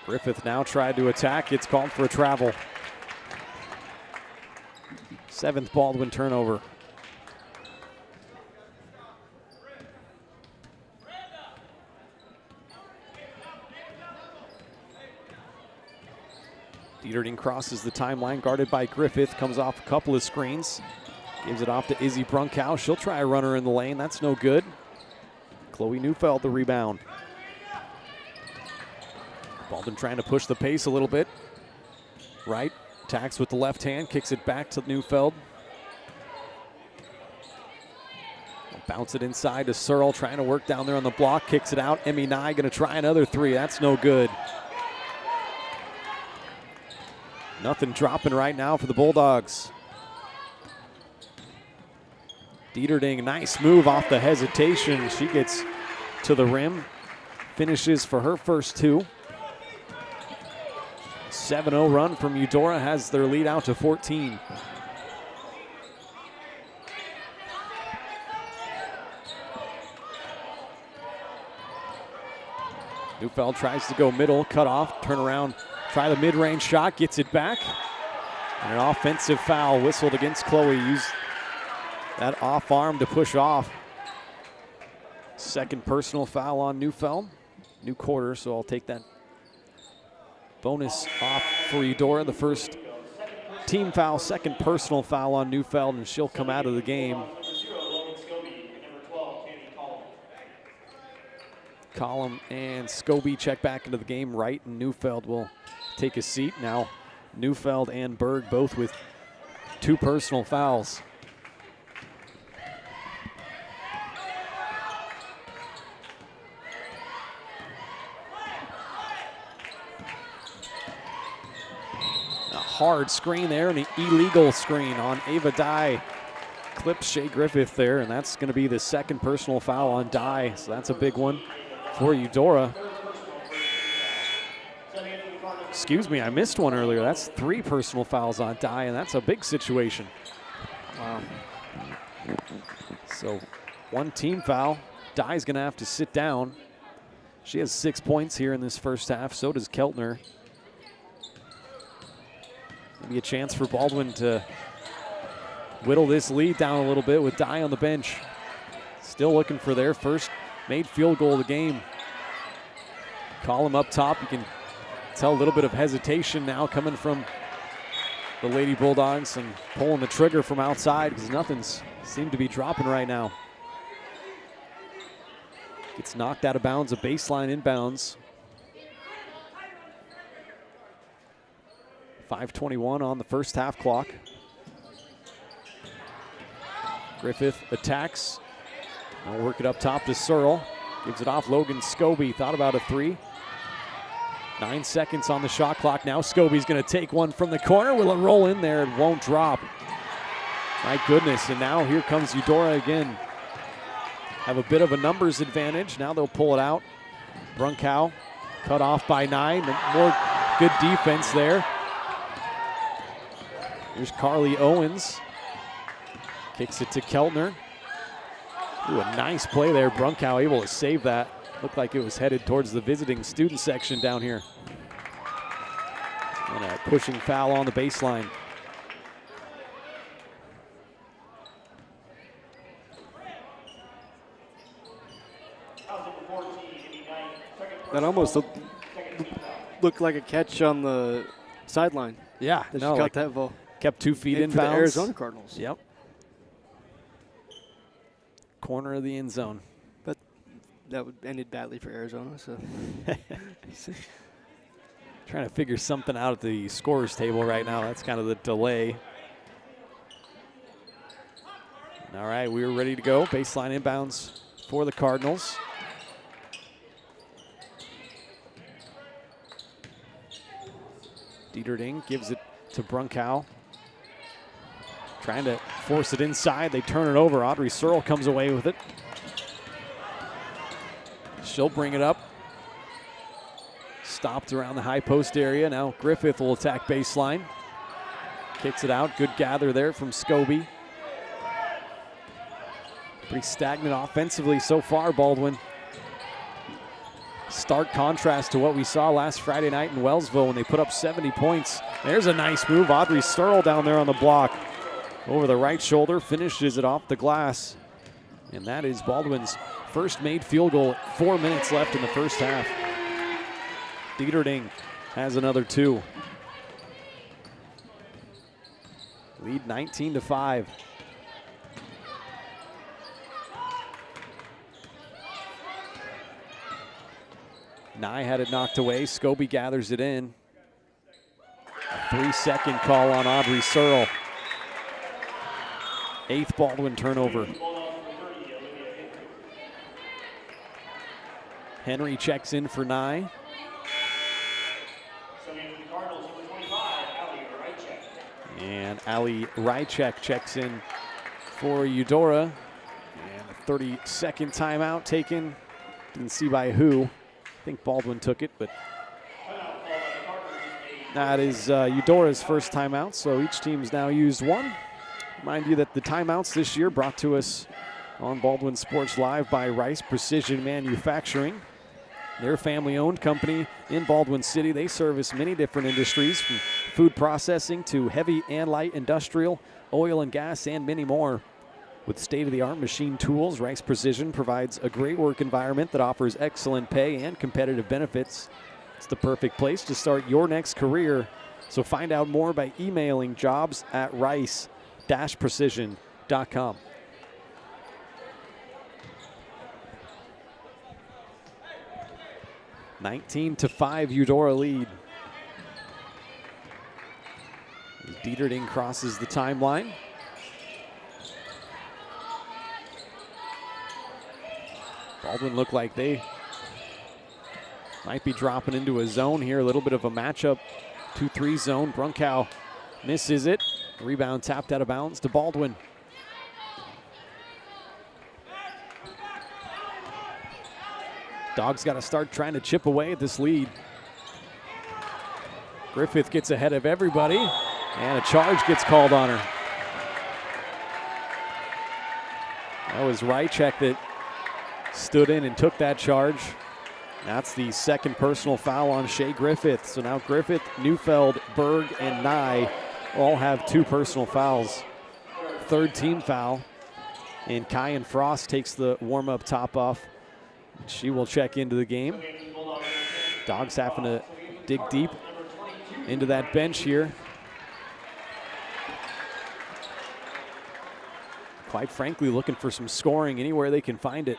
Griffith now tried to attack. It's called for a travel. 7th Baldwin turnover. Dieterding crosses the timeline, guarded by Griffith, comes off a couple of screens. Gives it off to Izzy Brunkow. She'll try a runner in the lane. That's no good. Chloe Neufeld the rebound. Baldwin trying to push the pace a little bit. Wright attacks with the left hand, kicks it back to Neufeld. Bounce it inside to Searle, trying to work down there on the block, kicks it out. Emmy Nye gonna try another 3. That's no good. Nothing dropping right now for the Bulldogs. Dieterding, nice move off the hesitation. She gets to the rim, finishes for her first 2. 7-0 run from Eudora has their lead out to 14. Neufeld tries to go middle, cut off, turn around, try the mid-range shot, gets it back. And an offensive foul whistled against Chloe. Used that off arm to push off. Second personal foul on Neufeld. New quarter, so I'll take that bonus off for Eudora. The first team foul, second personal foul on Neufeld, and she'll come out of the game. Collum and Scobie check back into the game. Wright and Neufeld will take a seat. Now Neufeld and Berg both with 2 personal fouls. A hard screen there and an illegal screen on Ava Dye. Clips Shea Griffith there, and that's going to be the second personal foul on Dye, so that's a big one for Eudora. Excuse me, I missed one earlier. That's 3 personal fouls on Dye, and that's a big situation. Wow. So 1 team foul. Dye's gonna have to sit down. She has 6 points here in this first half, so does Keltner. Maybe a chance for Baldwin to whittle this lead down a little bit with Dye on the bench. Still looking for their first made field goal of the game. Column up top, you can tell a little bit of hesitation now coming from the Lady Bulldogs and pulling the trigger from outside because nothing's seemed to be dropping right now. Gets knocked out of bounds, a baseline inbounds. 5:21 on the first half clock. Griffith attacks. I'll work it up top to Searle. Gives it off. Logan Scobie thought about a 3. 9 seconds on the shot clock now. Scobie's going to take one from the corner. Will it roll in there? It won't drop. My goodness. And now here comes Eudora again. have a bit of a numbers advantage. Now they'll pull it out. Brunkow cut off by 9. More good defense there. Here's Carly Owens. Kicks it to Keltner. Ooh, a nice play there. Brunkow able to save that. Looked like it was headed towards the visiting student section down here. And a pushing foul on the baseline. That almost looked like a catch on the sideline. Yeah, She got that ball. Kept 2 feet in for the bounds. Arizona Cardinals. Yep. Corner of the end zone. But that would ended badly for Arizona. So trying to figure something out at the scorers table right now. That's kind of the delay. All right, we are ready to go. Baseline inbounds for the Cardinals. Dieterding gives it to Brunkow. Trying to force it inside. They turn it over. Audrey Searle comes away with it. She'll bring it up. Stopped around the high post area. Now Griffith will attack baseline. Kicks it out. Good gather there from Scobie. Pretty stagnant offensively so far, Baldwin. Stark contrast to what we saw last Friday night in Wellsville when they put up 70 points. There's a nice move. Audrey Searle down there on the block. Over the right shoulder, finishes it off the glass. And that is Baldwin's first made field goal. 4 minutes left in the first half. Dieterding has another 2. Lead 19-5. Nye had it knocked away. Scobie gathers it in. A 3-second call on Audrey Searle. 8th Baldwin turnover. Henry checks in for Nye. And Ali Rychek checks in for Eudora. And a 30-second timeout taken. Didn't see by who. I think Baldwin took it, but that is Eudora's first timeout, so each team's now used 1. Remind you that the timeouts this year brought to us on Baldwin Sports Live by Rice Precision Manufacturing. They're a family-owned company in Baldwin City. They service many different industries, from food processing to heavy and light industrial, oil and gas, and many more. With state-of-the-art machine tools, Rice Precision provides a great work environment that offers excellent pay and competitive benefits. It's the perfect place to start your next career. So find out more by emailing jobs@rice-precision.com. (19-5) Eudora lead. Dieterding crosses the timeline. Baldwin looked like they might be dropping into a zone here. A little bit of a matchup. 2-3 zone. Brunkow misses it. Rebound tapped out of bounds to Baldwin. Dogs got to start trying to chip away at this lead. Griffith gets ahead of everybody, and a charge gets called on her. That was Rychek that stood in and took that charge. That's the second personal foul on Shea Griffith. So now Griffith, Neufeld, Berg, and Nye all have 2 personal fouls. Third team foul. And Kyan Frost takes the warm-up top off. She will check into the game. Dogs having to dig deep into that bench here. Quite frankly, looking for some scoring anywhere they can find it.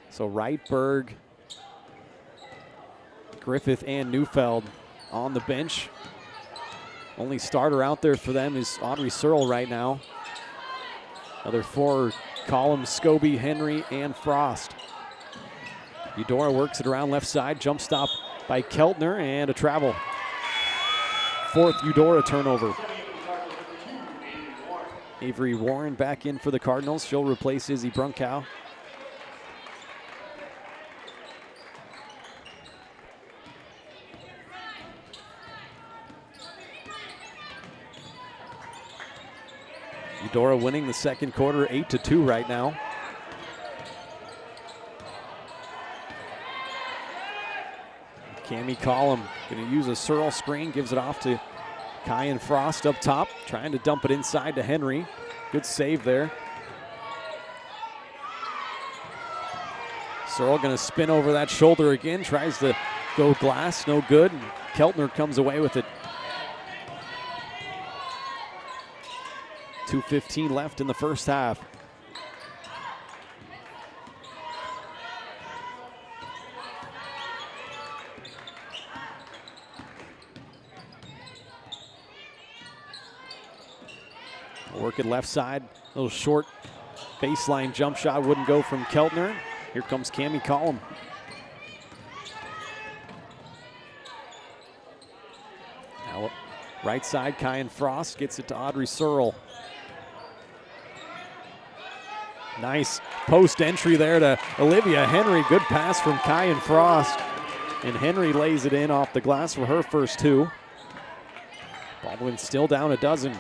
So Wright, Berg, Griffith, and Neufeld on the bench. Only starter out there for them is Audrey Searle right now. Other 4 columns, Scobie, Henry, and Frost. Eudora works it around left side. Jump stop by Keltner, and a travel. 4th Eudora turnover. Avery Warren back in for the Cardinals. She'll replace Izzy Brunkow. Eudora winning the second quarter 8-2 right now. Cami Collum going to use a Searle screen, gives it off to Kyan Frost up top, trying to dump it inside to Henry. Good save there. Searle going to spin over that shoulder again, tries to go glass, no good. And Keltner comes away with it. 2:15 left in the first half. Work it left side, a little short baseline jump shot, wouldn't go from Keltner. Here comes Cami Collum. Now right side, Kyan Frost gets it to Audrey Searle. Nice post entry there to Olivia Henry. Good pass from Kyan Frost. And Henry lays it in off the glass for her first two. Baldwin still down a dozen.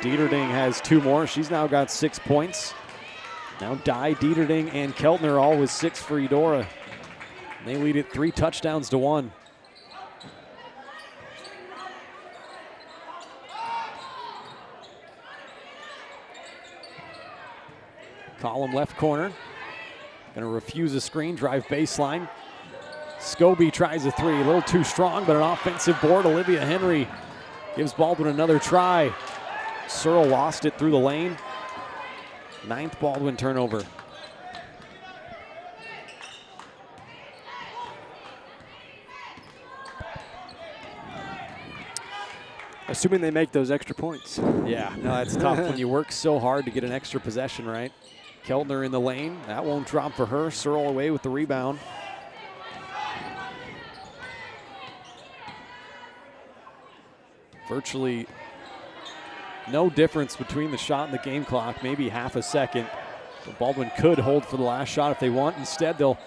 Dieterding has two more. She's now got 6 points. Now Dye, Dieterding, and Keltner all with 6 for Eudora. They lead it 3 touchdowns to 1. Collum left corner. Gonna refuse a screen, drive baseline. Scobie tries a 3, a little too strong, but an offensive board. Olivia Henry gives Baldwin another try. Searle lost it through the lane. 9th Baldwin turnover. Assuming they make those extra points. Yeah, no, that's tough when you work so hard to get an extra possession, right? Keltner in the lane. That won't drop for her. Searle away with the rebound. Virtually no difference between the shot and the game clock, maybe half a second. But Baldwin could hold for the last shot if they want. Instead, they'll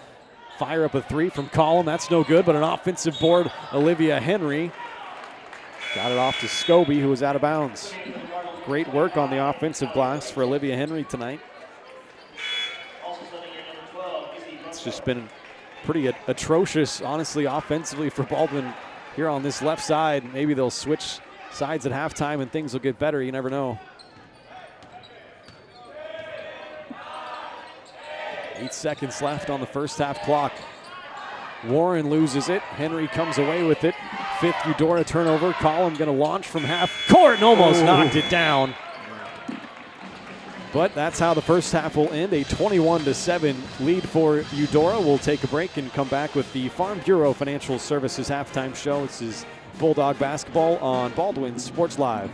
fire up a 3 from Collum. That's no good, but an offensive board. Olivia Henry got it off to Scobie, who was out of bounds. Great work on the offensive glass for Olivia Henry tonight. It's just been pretty atrocious, honestly, offensively for Baldwin here on this left side. Maybe they'll switch sides at halftime and things will get better. You never know. 8 seconds left on the first half clock. Warren loses it. Henry comes away with it. 5th Eudora turnover. Collum going to launch from half court and almost knocked it down. But that's how the first half will end. A 21-7 lead for Eudora. We'll take a break and come back with the Farm Bureau Financial Services halftime show. This is Bulldog basketball on Baldwin Sports Live.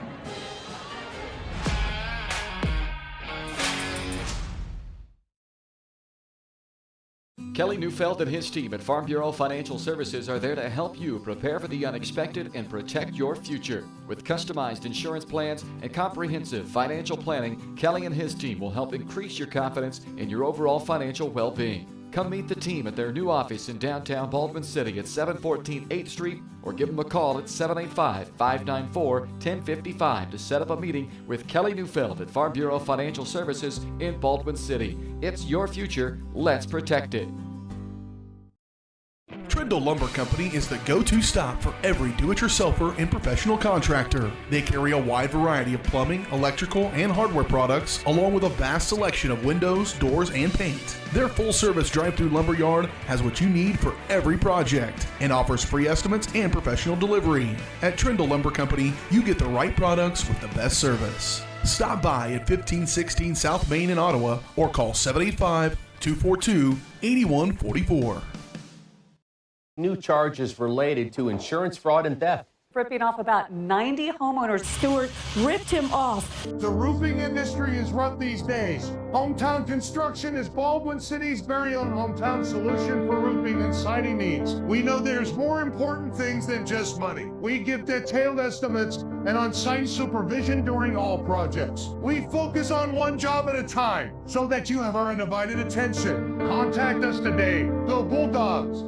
Kelly Neufeld and his team at Farm Bureau Financial Services are there to help you prepare for the unexpected and protect your future. With customized insurance plans and comprehensive financial planning, Kelly and his team will help increase your confidence in your overall financial well-being. Come meet the team at their new office in downtown Baldwin City at 714 8th Street or give them a call at 785-594-1055 to set up a meeting with Kelly Neufeld at Farm Bureau Financial Services in Baldwin City. It's your future. Let's protect it. Trindle Lumber Company is the go-to stop for every do-it-yourselfer and professional contractor. They carry a wide variety of plumbing, electrical, and hardware products, along with a vast selection of windows, doors, and paint. Their full-service drive-through lumber yard has what you need for every project and offers free estimates and professional delivery. At Trindle Lumber Company, you get the right products with the best service. Stop by at 1516 South Main in Ottawa or call 785-242-8144. New charges related to insurance fraud and theft. ripping off about 90 homeowners. Stewart ripped him off. The roofing industry is rough these days. Hometown Construction is Baldwin City's very own hometown solution for roofing and siding needs. We know there's more important things than just money. We give detailed estimates and on-site supervision during all projects. We focus on one job at a time so that you have our undivided attention. Contact us today. Go Bulldogs!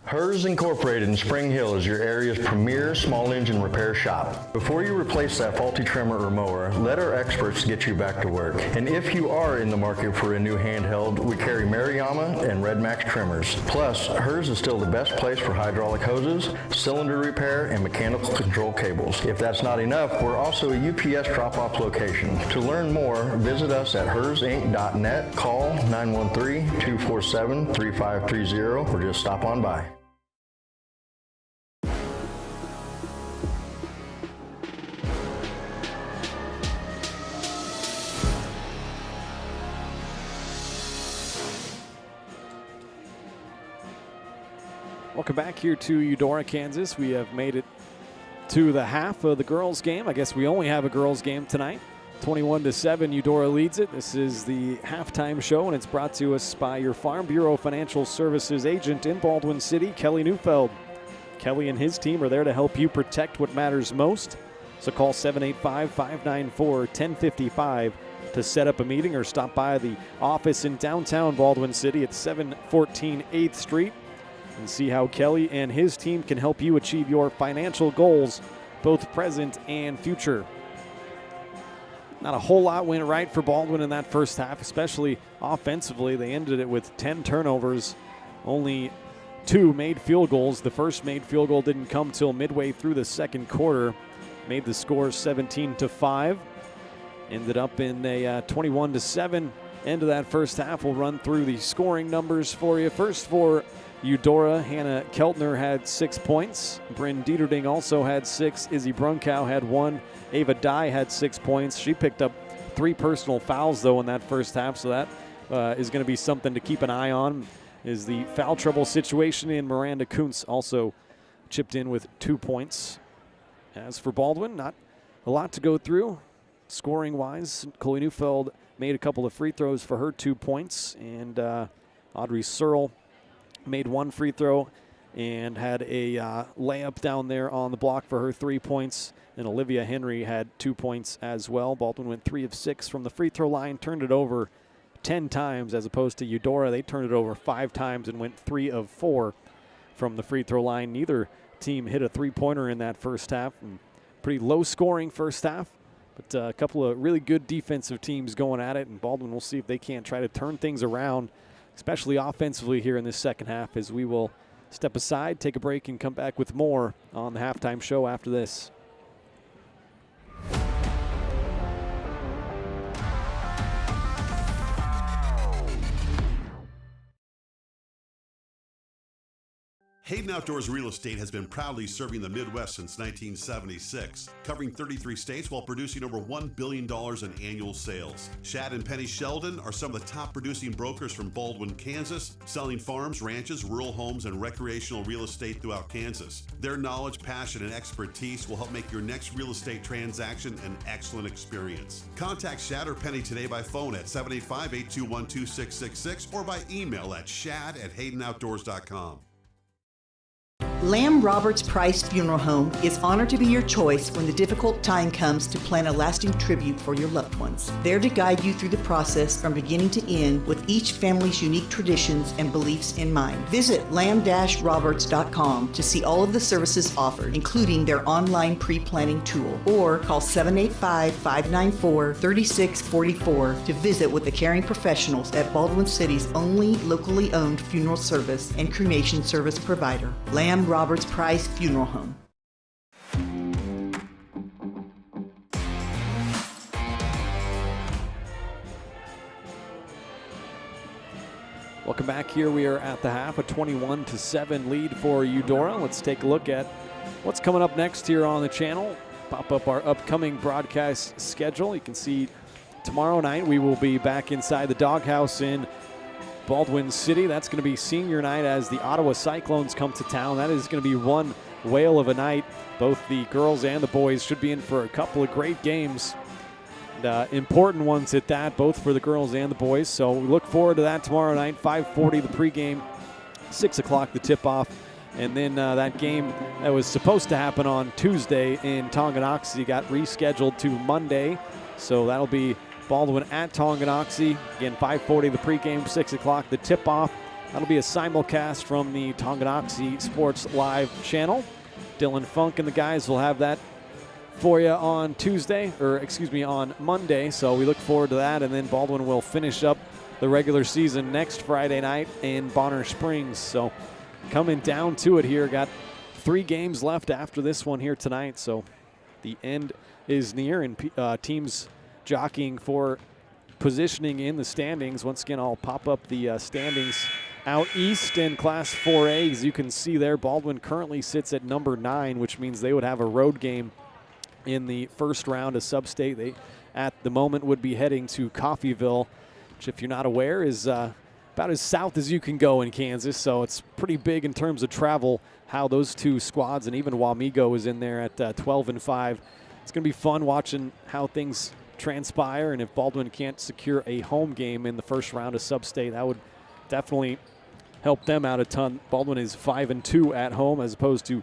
Hers Incorporated in Spring Hill is your area's premier small engine repair shop. Before you replace that faulty trimmer or mower, let our experts get you back to work. And if you are in the market for a new handheld, we carry Maruyama and Red Max trimmers. Plus, Hers is still the best place for hydraulic hoses, cylinder repair, and mechanical control cables. If that's not enough, we're also a UPS drop-off location. To learn more, visit us at hersinc.net, call 913-247-3530, or just stop on by. Welcome back here to Eudora, Kansas. We have made it to the half of the girls' game. I guess we only have a girls' game tonight. 21-7, Eudora leads it. This is the halftime show, and it's brought to us by your Farm Bureau Financial Services agent in Baldwin City, Kelly Neufeld. Kelly and his team are there to help you protect what matters most. So call 785-594-1055 to set up a meeting or stop by the office in downtown Baldwin City at 714 8th Street. And see how Kelly and his team can help you achieve your financial goals, both present and future. Not a whole lot went right for Baldwin in that first half, especially offensively. They ended it with 10 turnovers, only 2 made field goals. The first made field goal didn't come till midway through the second quarter. Made the score 17-5. Ended up in a 21-7 end of that first half. We'll run through the scoring numbers for you. First for Eudora, Hannah Keltner had 6 points. Bryn Dieterding also had 6. Izzy Brunkow had 1. Ava Dye had 6 points. She picked up 3 personal fouls, though, in that first half, so that is going to be something to keep an eye on, is the foul trouble situation. And Miranda Kuntz also chipped in with 2 points. As for Baldwin, not a lot to go through. Scoring-wise, Kelly Neufeld made a couple of free throws for her 2 points, and Audrey Searle made 1 free throw and had a layup down there on the block for her 3 points. And Olivia Henry had 2 points as well. Baldwin went 3 of 6 from the free throw line, turned it over 10 times, as opposed to Eudora. They turned it over 5 times and went 3 of 4 from the free throw line. Neither team hit a three-pointer in that first half. And pretty low-scoring first half, but a couple of really good defensive teams going at it. And Baldwin will see if they can't try to turn things around, especially offensively here in this second half, as we will step aside, take a break, and come back with more on the halftime show after this. Hayden Outdoors Real Estate has been proudly serving the Midwest since 1976, covering 33 states while producing over $1 billion in annual sales. Shad and Penny Sheldon are some of the top producing brokers from Baldwin, Kansas, selling farms, ranches, rural homes, and recreational real estate throughout Kansas. Their knowledge, passion, and expertise will help make your next real estate transaction an excellent experience. Contact Shad or Penny today by phone at 785-821-2666 or by email at shad@haydenoutdoors.com. Lamb Roberts Price Funeral Home is honored to be your choice when the difficult time comes to plan a lasting tribute for your loved ones. There to guide you through the process from beginning to end with each family's unique traditions and beliefs in mind. Visit lamb-roberts.com to see all of the services offered, including their online pre-planning tool, or call 785-594-3644 to visit with the caring professionals at Baldwin City's only locally owned funeral service and cremation service provider, Lamb Roberts Price Funeral Home. Welcome back. Here we are at the half, a 21-7 lead for Eudora. Let's take a look at what's coming up next here on the channel. Pop up our upcoming broadcast schedule. You can see tomorrow night we will be back inside the Doghouse in Baldwin City. That's going to be senior night as the Ottawa Cyclones come to town. That is going to be one whale of a night. Both the girls and the boys should be in for a couple of great games. And, important ones at that, both for the girls and the boys. So we look forward to that tomorrow night, 5:40 the pregame, 6 o'clock the tip-off. And then that game that was supposed to happen on Tuesday in Tonganoxie got rescheduled to Monday. So that'll be Baldwin at Tonganoxie. Again, 5:40 the pregame, 6 o'clock the tip-off. That'll be a simulcast from the Tonganoxie Sports Live channel. Dylan Funk and the guys will have that for you on on Monday. So we look forward to that. And then Baldwin will finish up the regular season next Friday night in Bonner Springs. So coming down to it here, got 3 games left after this one here tonight. So the end is near, and teams jockeying for positioning in the standings. Once again, I'll pop up the standings out east in Class 4A. As you can see there, Baldwin currently sits at number 9, which means they would have a road game in the first round of Sub-State. They, at the moment, would be heading to Coffeyville, which, if you're not aware, is about as south as you can go in Kansas. So it's pretty big in terms of travel, how those two squads, and even Wamego is in there at 12-5. It's going to be fun watching how things transpire, and if Baldwin can't secure a home game in the first round of Sub-State, that would definitely help them out a ton. Baldwin is 5-2 at home as opposed to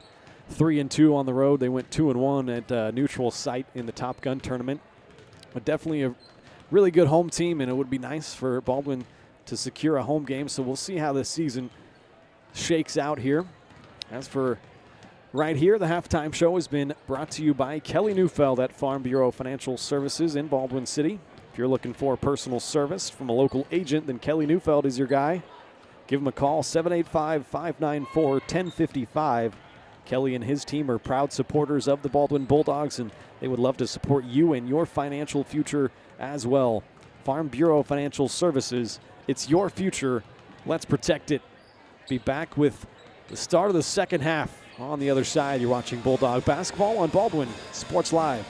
3-2 on the road. They went 2-1 at a neutral site in the Top Gun tournament. But definitely a really good home team, and it would be nice for Baldwin to secure a home game. So we'll see how this season shakes out here. As for right here, the halftime show has been brought to you by Kelly Neufeld at Farm Bureau Financial Services in Baldwin City. If you're looking for personal service from a local agent, then Kelly Neufeld is your guy. Give him a call, 785-594-1055. Kelly and his team are proud supporters of the Baldwin Bulldogs, and they would love to support you and your financial future as well. Farm Bureau Financial Services, it's your future. Let's protect it. Be back with the start of the second half. On the other side, you're watching Bulldog basketball on Baldwin Sports Live.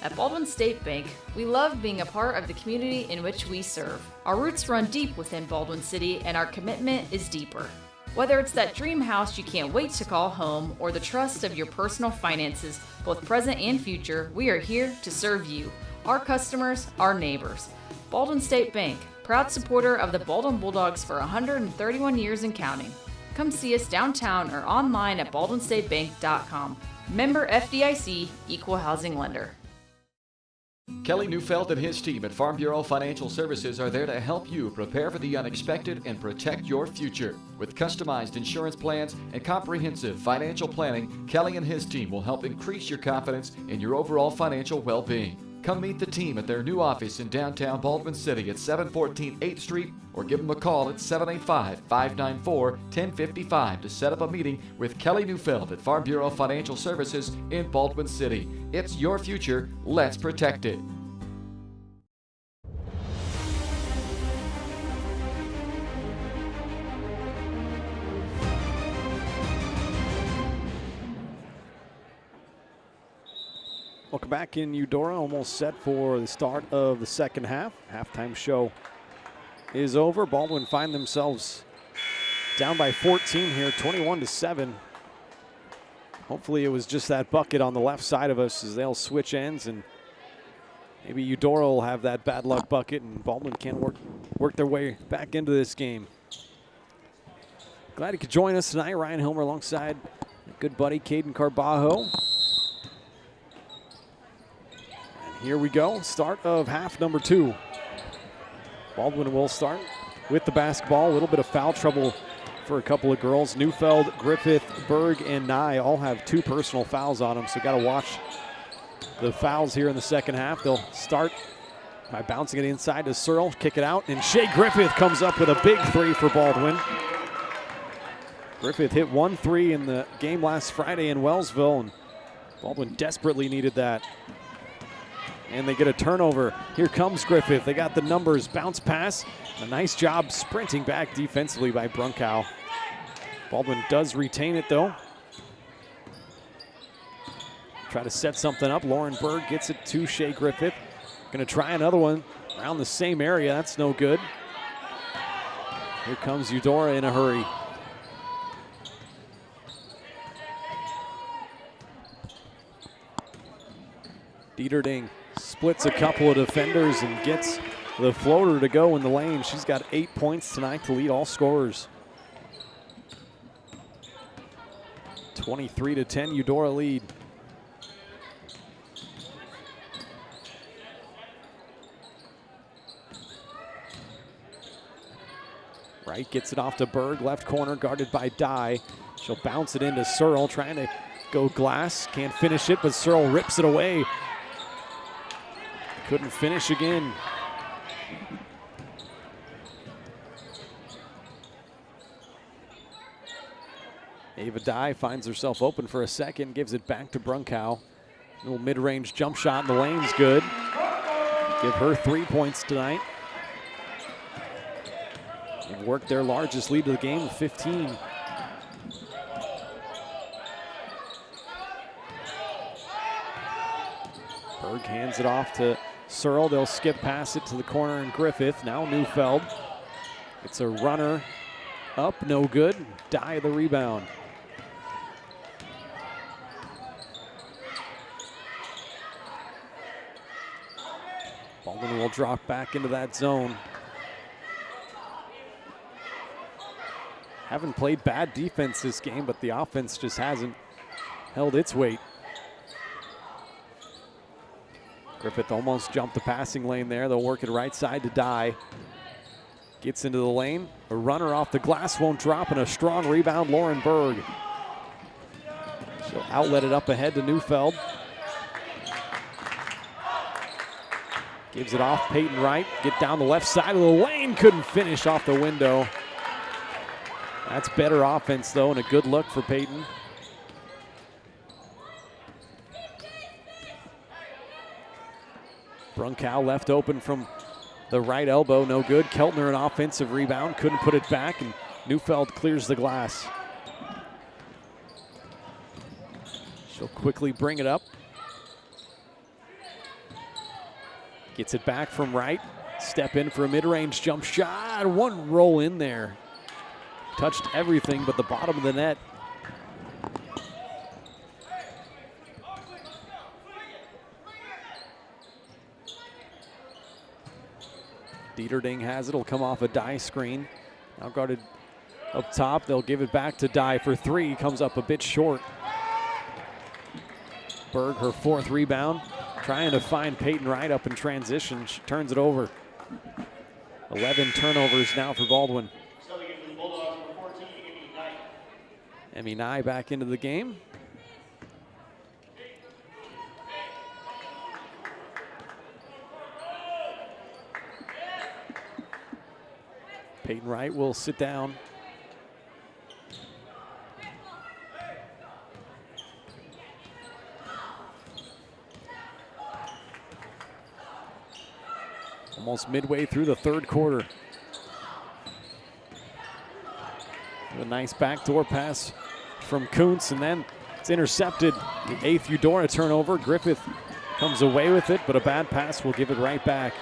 At Baldwin State Bank, we love being a part of the community in which we serve. Our roots run deep within Baldwin City, and our commitment is deeper. Whether it's that dream house you can't wait to call home or the trust of your personal finances, both present and future, we are here to serve you, our customers, our neighbors. Baldwin State Bank, proud supporter of the Baldwin Bulldogs for 131 years and counting. Come see us downtown or online at baldwinstatebank.com. Member FDIC, Equal Housing Lender. Kelly Neufeld and his team at Farm Bureau Financial Services are there to help you prepare for the unexpected and protect your future. With customized insurance plans and comprehensive financial planning, Kelly and his team will help increase your confidence in your overall financial well-being. Come meet the team at their new office in downtown Baldwin City at 714 8th Street, or give them a call at 785-594-1055 to set up a meeting with Kelly Neufeld at Farm Bureau Financial Services in Baldwin City. It's your future. Let's protect it. Welcome back in Eudora, almost set for the start of the second half. Halftime show is over. Baldwin find themselves down by 14 here, 21-7. Hopefully it was just that bucket on the left side of us as they'll switch ends, and maybe Eudora will have that bad luck bucket and Baldwin can't work their way back into this game. Glad you could join us tonight. Ryan Hilmer alongside my good buddy Caden Carbajo. Here we go, start of half number 2. Baldwin will start with the basketball. A little bit of foul trouble for a couple of girls. Neufeld, Griffith, Berg, and Nye all have 2 personal fouls on them, so got to watch the fouls here in the second half. They'll start by bouncing it inside to Searle, kick it out, and Shea Griffith comes up with a big 3 for Baldwin. Griffith hit 1 3 in the game last Friday in Wellsville, and Baldwin desperately needed that. And they get a turnover. Here comes Griffith. They got the numbers. Bounce pass. A nice job sprinting back defensively by Brunkow. Baldwin does retain it, though. try to set something up. Lauren Berg gets it to Shea Griffith. Gonna try another one around the same area. That's no good. Here comes Eudora in a hurry. Dieterding splits a couple of defenders and gets the floater to go in the lane. She's got 8 points tonight to lead all scorers. 23-10 Eudora lead. Wright gets it off to Berg, left corner guarded by Dye. She'll bounce it into Searle, trying to go glass. Can't finish it, but Searle rips it away. Couldn't finish again. Ava Dye finds herself open for a second, gives it back to Brunkow. Little mid-range jump shot in the lane's good. Give her 3 points tonight. They've worked their largest lead of the game, 15. Berg hands it off to Searle. They'll skip past it to the corner and Griffith. Now Neufeld. It's a runner up, no good. Dye the rebound. Baldwin will drop back into that zone. Haven't played bad defense this game, but the offense just hasn't held its weight. Griffith almost jumped the passing lane there. They'll work it right side to Dye. Gets into the lane. A runner off the glass won't drop, and a strong rebound, Lauren Berg. She'll outlet it up ahead to Neufeld. Gives it off Peyton Wright. Get down the left side of the lane. Couldn't finish off the window. That's better offense, though, and a good look for Peyton. Brunkow left open from the right elbow, no good. Keltner an offensive rebound, couldn't put it back, and Neufeld clears the glass. She'll quickly bring it up. Gets it back from Wright. Step in for a mid-range jump shot. One roll in there. Touched everything but the bottom of the net. Dieterding has it. It'll come off a Dye screen. Now guarded up top. They'll give it back to Dye for three. Comes up a bit short. Berg, her fourth rebound. Trying to find Peyton Wright up in transition. She turns it over. 11 turnovers now for Baldwin. Emmy Nye back into the game. Peyton Wright will sit down. Almost midway through the third quarter. A nice backdoor pass from Kuntz, and then it's intercepted. The eighth Eudora turnover. Griffith comes away with it, but a bad pass will give it right back.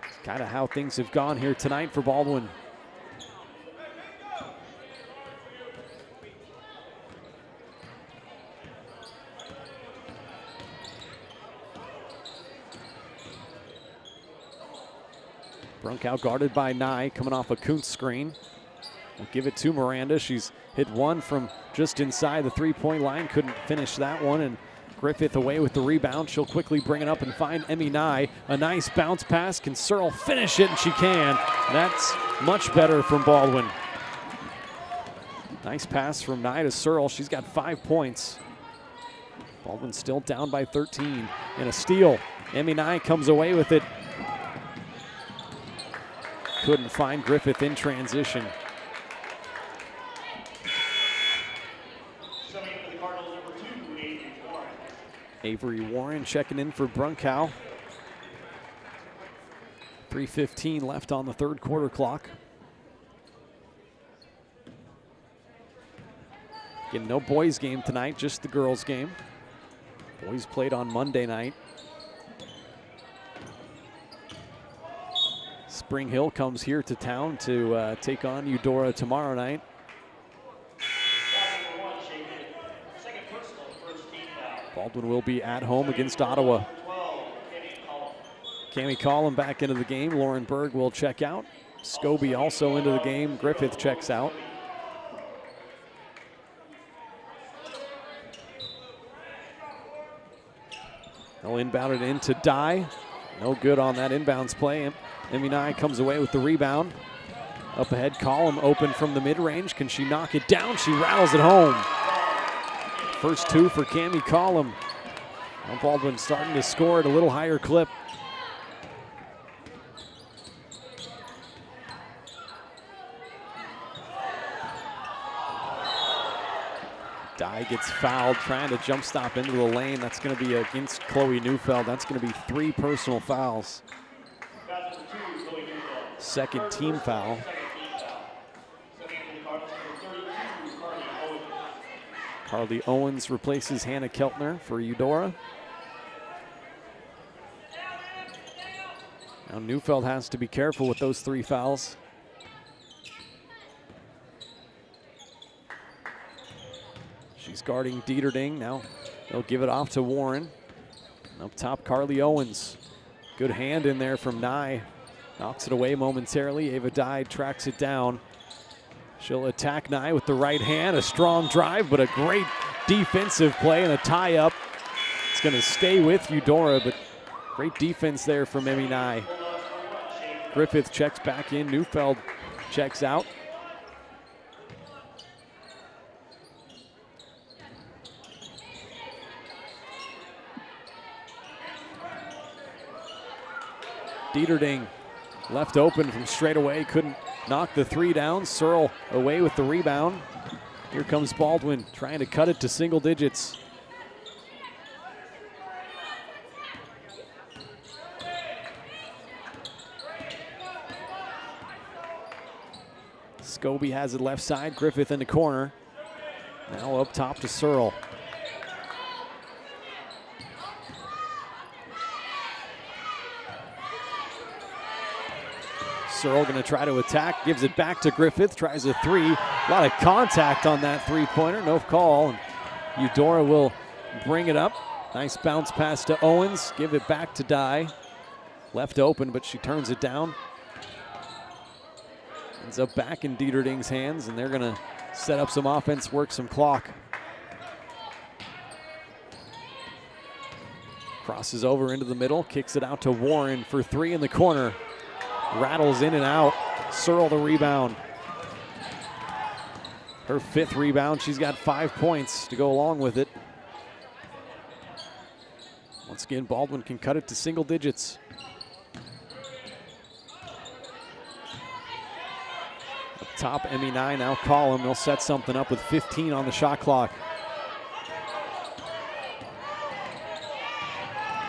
It's kind of how things have gone here tonight for Baldwin. Brunkow guarded by Nye, coming off a Kuntz screen. We'll give it to Miranda. She's hit one from just inside the three-point line. Couldn't finish that one, and Griffith away with the rebound. She'll quickly bring it up and find Emmy Nye. A nice bounce pass. Can Searle finish it? And she can. That's much better from Baldwin. Nice pass from Nye to Searle. She's got 5 points. Baldwin still down by 13. And a steal. Emmy Nye comes away with it. Couldn't find Griffith in transition. Avery Warren checking in for Brunkow. 3:15 left on the third quarter clock. Again, no boys game tonight, just the girls game. Boys played on Monday night. Spring Hill comes here to town to take on Eudora tomorrow night. Baldwin will be at home against Ottawa. Cami Collum back into the game. Lauren Berg will check out. Scobie also into the game. Griffith checks out. They'll inbound it into Dye. No good on that inbounds play. Emmy Nye comes away with the rebound. Up ahead, Collum open from the mid-range. Can she knock it down? She rattles it home. First two for Cami Collum. Now Baldwin starting to score at a little higher clip. Dye gets fouled, trying to jump stop into the lane. That's going to be against Chloe Neufeld. That's going to be 3 personal fouls. Second team foul. Carly Owens replaces Hannah Keltner for Eudora. Now Neufeld has to be careful with those 3 fouls. She's guarding Dieterding. Now they'll give it off to Warren. Up top, Carly Owens. Good hand in there from Nye. Knocks it away momentarily. Ava Dye tracks it down. She'll attack Nye with the right hand. A strong drive, but a great defensive play and a tie-up. It's going to stay with Eudora, but great defense there from Emmy Nye. Griffith checks back in. Neufeld checks out. Dieterding left open from straight away, couldn't knock the 3 down. Searle away with the rebound. Here comes Baldwin trying to cut it to single digits. Scobie has it left side, Griffith in the corner. Now up top to Searle. Searle going to try to attack, gives it back to Griffith, tries a 3. A lot of contact on that 3-pointer, no call. And Eudora will bring it up. Nice bounce pass to Owens, give it back to Dye. Left open, but she turns it down. Ends up back in Dieterding's hands, and they're going to set up some offense, work some clock. Crosses over into the middle, kicks it out to Warren for 3 in the corner. Rattles in and out. Searle the rebound. Her 5th rebound. She's got 5 points to go along with it. Once again, Baldwin can cut it to single digits. Up top, Emmy Nye, now Collum. They'll set something up with 15 on the shot clock.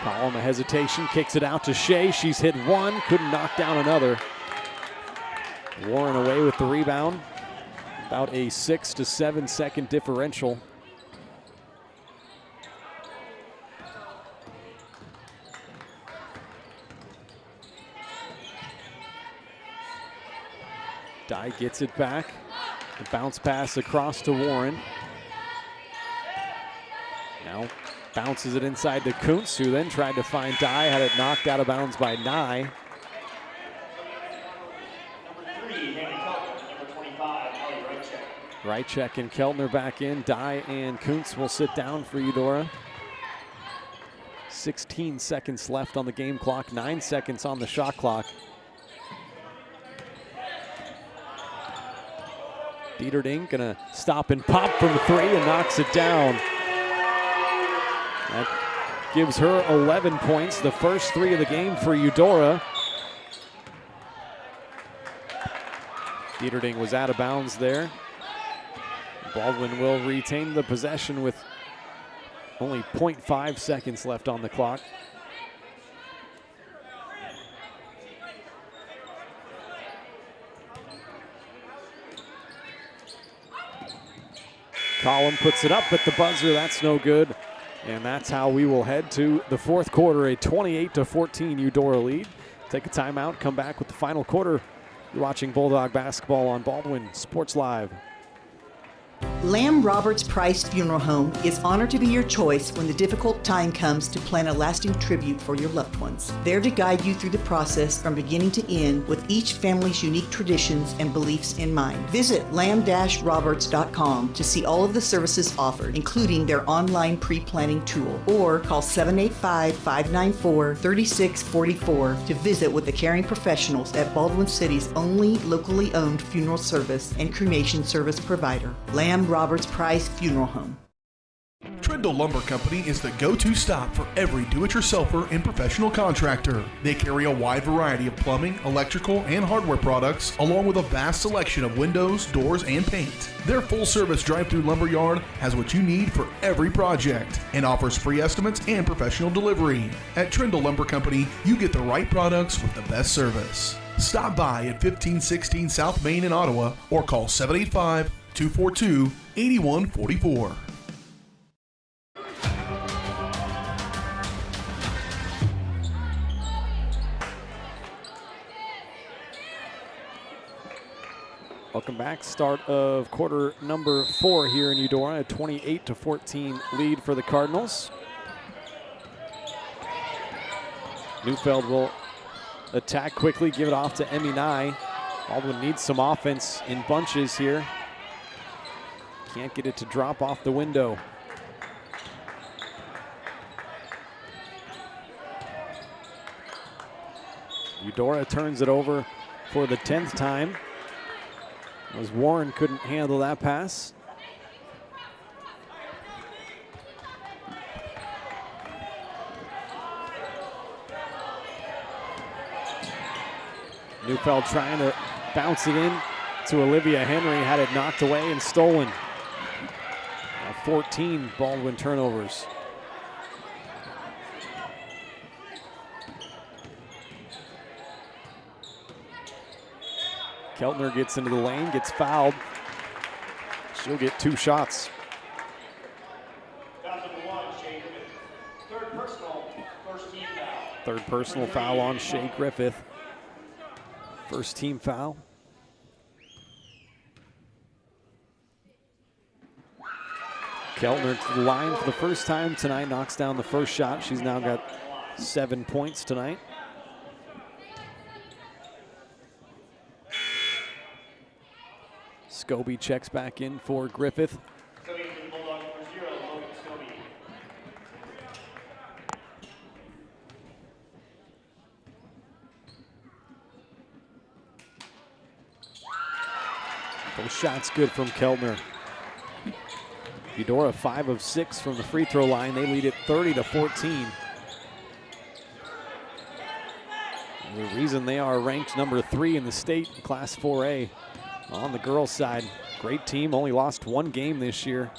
Collum, a hesitation, kicks it out to Shea. She's hit 1, couldn't knock down another. Warren away with the rebound. About a 6 to 7 second differential. Dye gets it back. The bounce pass across to Warren. Now bounces it inside to Kuntz, who then tried to find Dye, had it knocked out of bounds by Nye. Rychek and Keltner back in. Dye and Kuntz will sit down for Eudora. 16 seconds left on the game clock, 9 seconds on the shot clock. Dieterding gonna stop and pop from 3 and knocks it down. That gives her 11 points, the first 3 of the game for Eudora. Dieterding was out of bounds there. Baldwin will retain the possession with only 0.5 seconds left on the clock. Collum puts it up at the buzzer. That's no good. And that's how we will head to the fourth quarter, a 28-14 Eudora lead. Take a timeout, come back with the final quarter. You're watching Bulldog basketball on Baldwin Sports Live. Lamb Roberts Price Funeral Home is honored to be your choice when the difficult time comes to plan a lasting tribute for your loved ones. There to guide you through the process from beginning to end with each family's unique traditions and beliefs in mind. Visit lamb-roberts.com to see all of the services offered, including their online pre-planning tool, or call 785-594-3644 to visit with the caring professionals at Baldwin City's only locally owned funeral service and cremation service provider, Lamb Roberts Price Funeral Home. Trindle Lumber Company is the go-to stop for every do-it-yourselfer and professional contractor. They carry a wide variety of plumbing, electrical, and hardware products, along with a vast selection of windows, doors, and paint. Their full-service drive-through lumber yard has what you need for every project and offers free estimates and professional delivery. At Trindle Lumber Company, you get the right products with the best service. Stop by at 1516 South Main in Ottawa or call 785-242-8144. Welcome back. Start of quarter number 4 here in Eudora, a 28-14 lead for the Cardinals. Neufeld will attack quickly, give it off to Emmy Nye. Baldwin needs some offense in bunches here. Can't get it to drop off the window. Eudora turns it over for the 10th time, as Warren couldn't handle that pass. Neufeld trying to bounce it in to Olivia Henry, had it knocked away and stolen. Now 14 Baldwin turnovers. Keltner gets into the lane, gets fouled. She'll get 2 shots. Third personal foul on Shea Griffith. First team foul. Keltner to the line for the first time tonight, knocks down the first shot. She's now got 7 points tonight. Scobie checks back in for Griffith. Both shots good from Keltner. Eudora 5 of 6 from the free throw line. They lead it 30-14. The reason they are ranked number 3 in the state in Class 4A. On the girls' side, great team, only lost 1 game this year.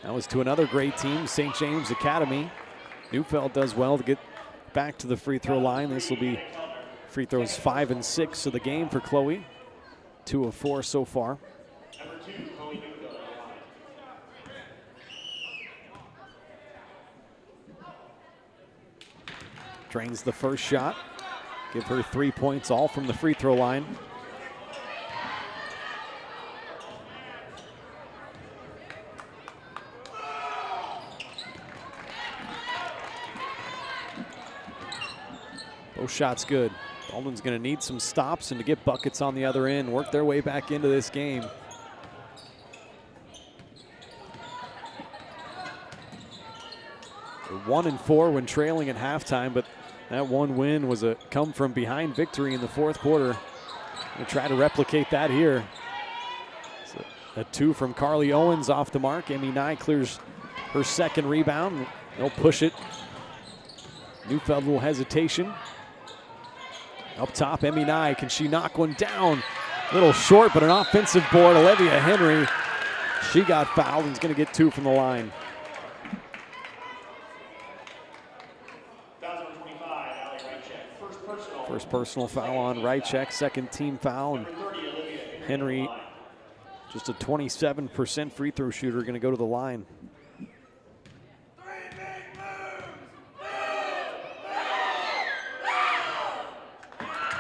That was to another great team, St. James Academy. Neufeld does well to get back to the free throw line. This will be free throws 5 and 6 of the game for Chloe. 2 of 4 so far. Drains the first shot. Give her 3 points, all from the free throw line. Both shots good. Baldwin's going to need some stops and to get buckets on the other end, work their way back into this game. They're 1-4 when trailing at halftime, but that one win was a come from behind victory in the fourth quarter. Going to try to replicate that here. It's a 2 from Carly Owens off the mark. Emmy Nye clears her second rebound. They'll push it. Neufeld, little hesitation. Up top, Emmy Nye, can she knock one down? A little short, but an offensive board. Olivia Henry, she got fouled and is going to get 2 from the line. First personal foul on Rychek, second team foul. And Henry Just a 27% free throw shooter, going to go to the line.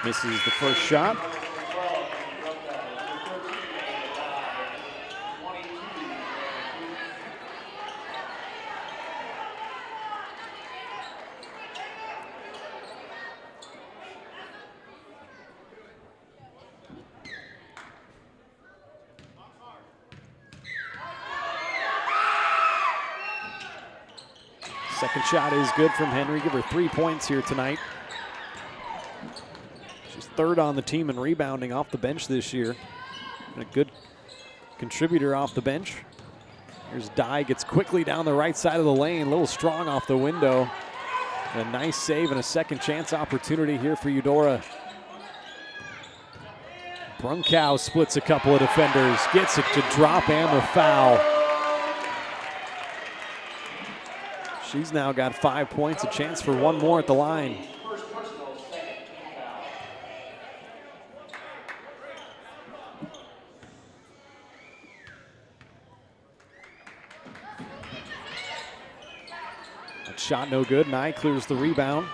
Misses the first shot. Second shot is good from Henry. Give her 3 points here tonight. She's third on the team in rebounding off the bench this year. And a good contributor off the bench. Here's Dye, gets quickly down the right side of the lane. A little strong off the window. And a nice save and a second chance opportunity here for Eudora. Brunkow splits a couple of defenders. Gets it to drop and the foul. She's now got 5 points, a chance for one more at the line. That shot no good. Nye clears the rebound.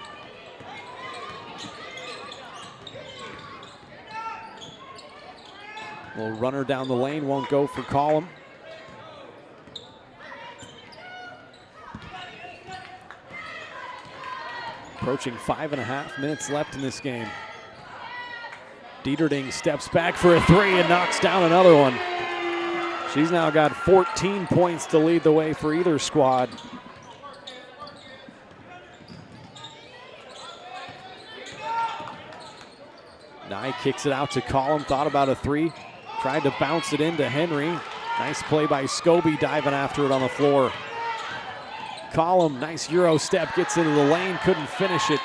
Little runner down the lane, won't go for Collum. Approaching 5.5 minutes left in this game. Dieterding steps back for a three and knocks down another one. She's now got 14 points to lead the way for either squad. Nye kicks it out to Collum, thought about a three, tried to bounce it into Henry. Nice play by Scobie, diving after it on the floor. Collum, nice Euro step, gets into the lane, couldn't finish it.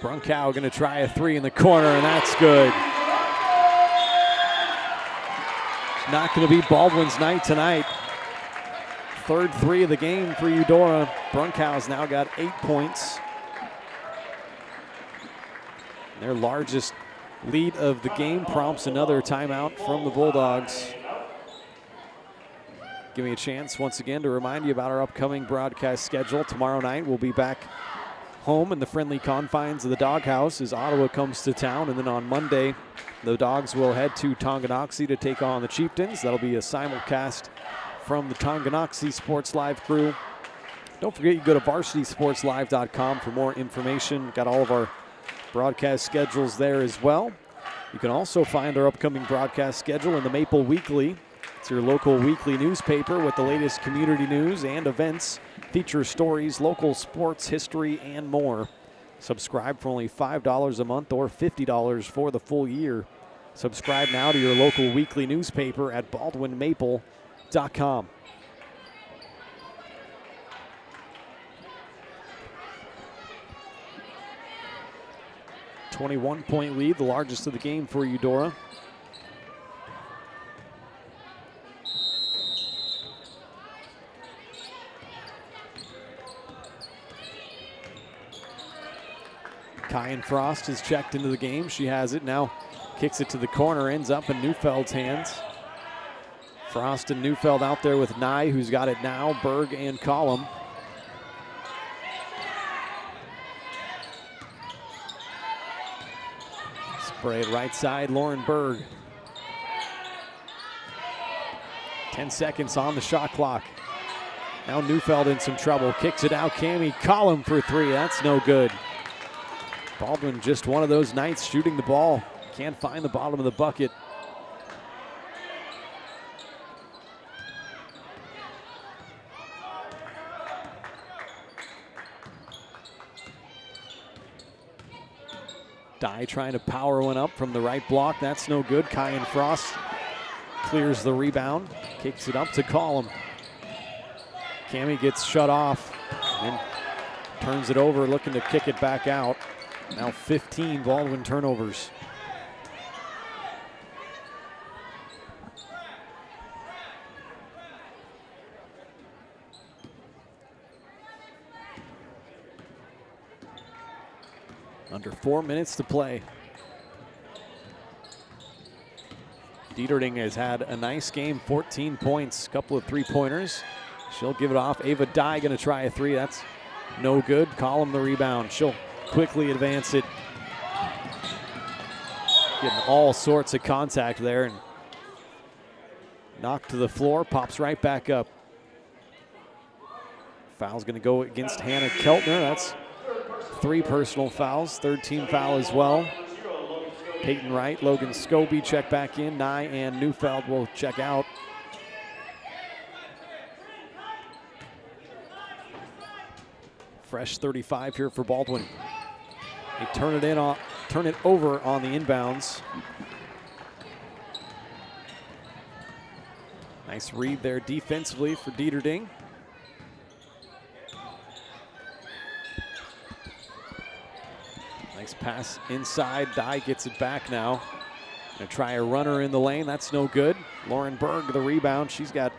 Brunkow gonna try a three in the corner, and that's good. It's not gonna be Baldwin's night tonight. Third three of the game for Eudora. Brunkow's now got 8 points. Their largest lead of the game prompts another timeout from the Bulldogs. Give me a chance once again to remind you about our upcoming broadcast schedule. Tomorrow night we'll be back home in the friendly confines of the Doghouse as Ottawa comes to town, and then on Monday the Dogs will head to Tonganoxie to take on the Chieftains. That'll be a simulcast from the Tonganoxie Sports Live crew. Don't forget, you go to varsitysportslive.com for more information. Got all of our broadcast schedules there as well. You can also find our upcoming broadcast schedule in the Maple Weekly. It's your local weekly newspaper with the latest community news and events, feature stories, local sports, history, and more. Subscribe for only $5 a month or $50 for the full year. Subscribe now to your local weekly newspaper at baldwinmaple.com. 21-point lead, the largest of the game for Eudora. Kyan Frost has checked into the game. She has it now, kicks it to the corner, ends up in Neufeld's hands. Frost and Neufeld out there with Nye, who's got it now, Berg and Collum. Spray it right side, Lauren Berg. 10 seconds on the shot clock. Now Neufeld in some trouble, kicks it out, Cammie Collum for three, that's no good. Baldwin just one of those nights shooting the ball. Can't find the bottom of the bucket. Dye trying to power one up from the right block. That's no good. Kyan Frost clears the rebound. Kicks it up to Collum. Cammie gets shut off and turns it over, looking to kick it back out. Now 15 Baldwin turnovers. Under 4 minutes to play. Dieterding has had a nice game, 14 points, couple of three-pointers. She'll give it off. Ava Dye gonna try a three. That's no good. Collum the rebound. She'll quickly advance it. Getting all sorts of contact there and knocked to the floor, pops right back up. Foul's gonna go against Hannah Keltner. That's 3 personal fouls, third team foul as well. Peyton Wright, Logan Scobie check back in. Nye and Neufeld will check out. Fresh 35 here for Baldwin. They turn it over on the inbounds. Nice read there defensively for Dieterding. Nice pass inside. Dye gets it back now. Gonna try a runner in the lane. That's no good. Lauren Berg, the rebound. She's got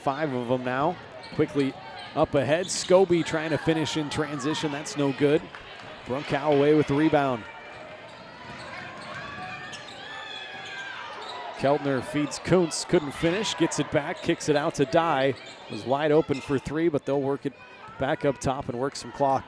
5 of them now. Quickly up ahead. Scobie trying to finish in transition. That's no good. Brunkow away with the rebound. Keltner feeds Kuntz. Couldn't finish. Gets it back. Kicks it out to Dye. Was wide open for 3, but they'll work it back up top and work some clock.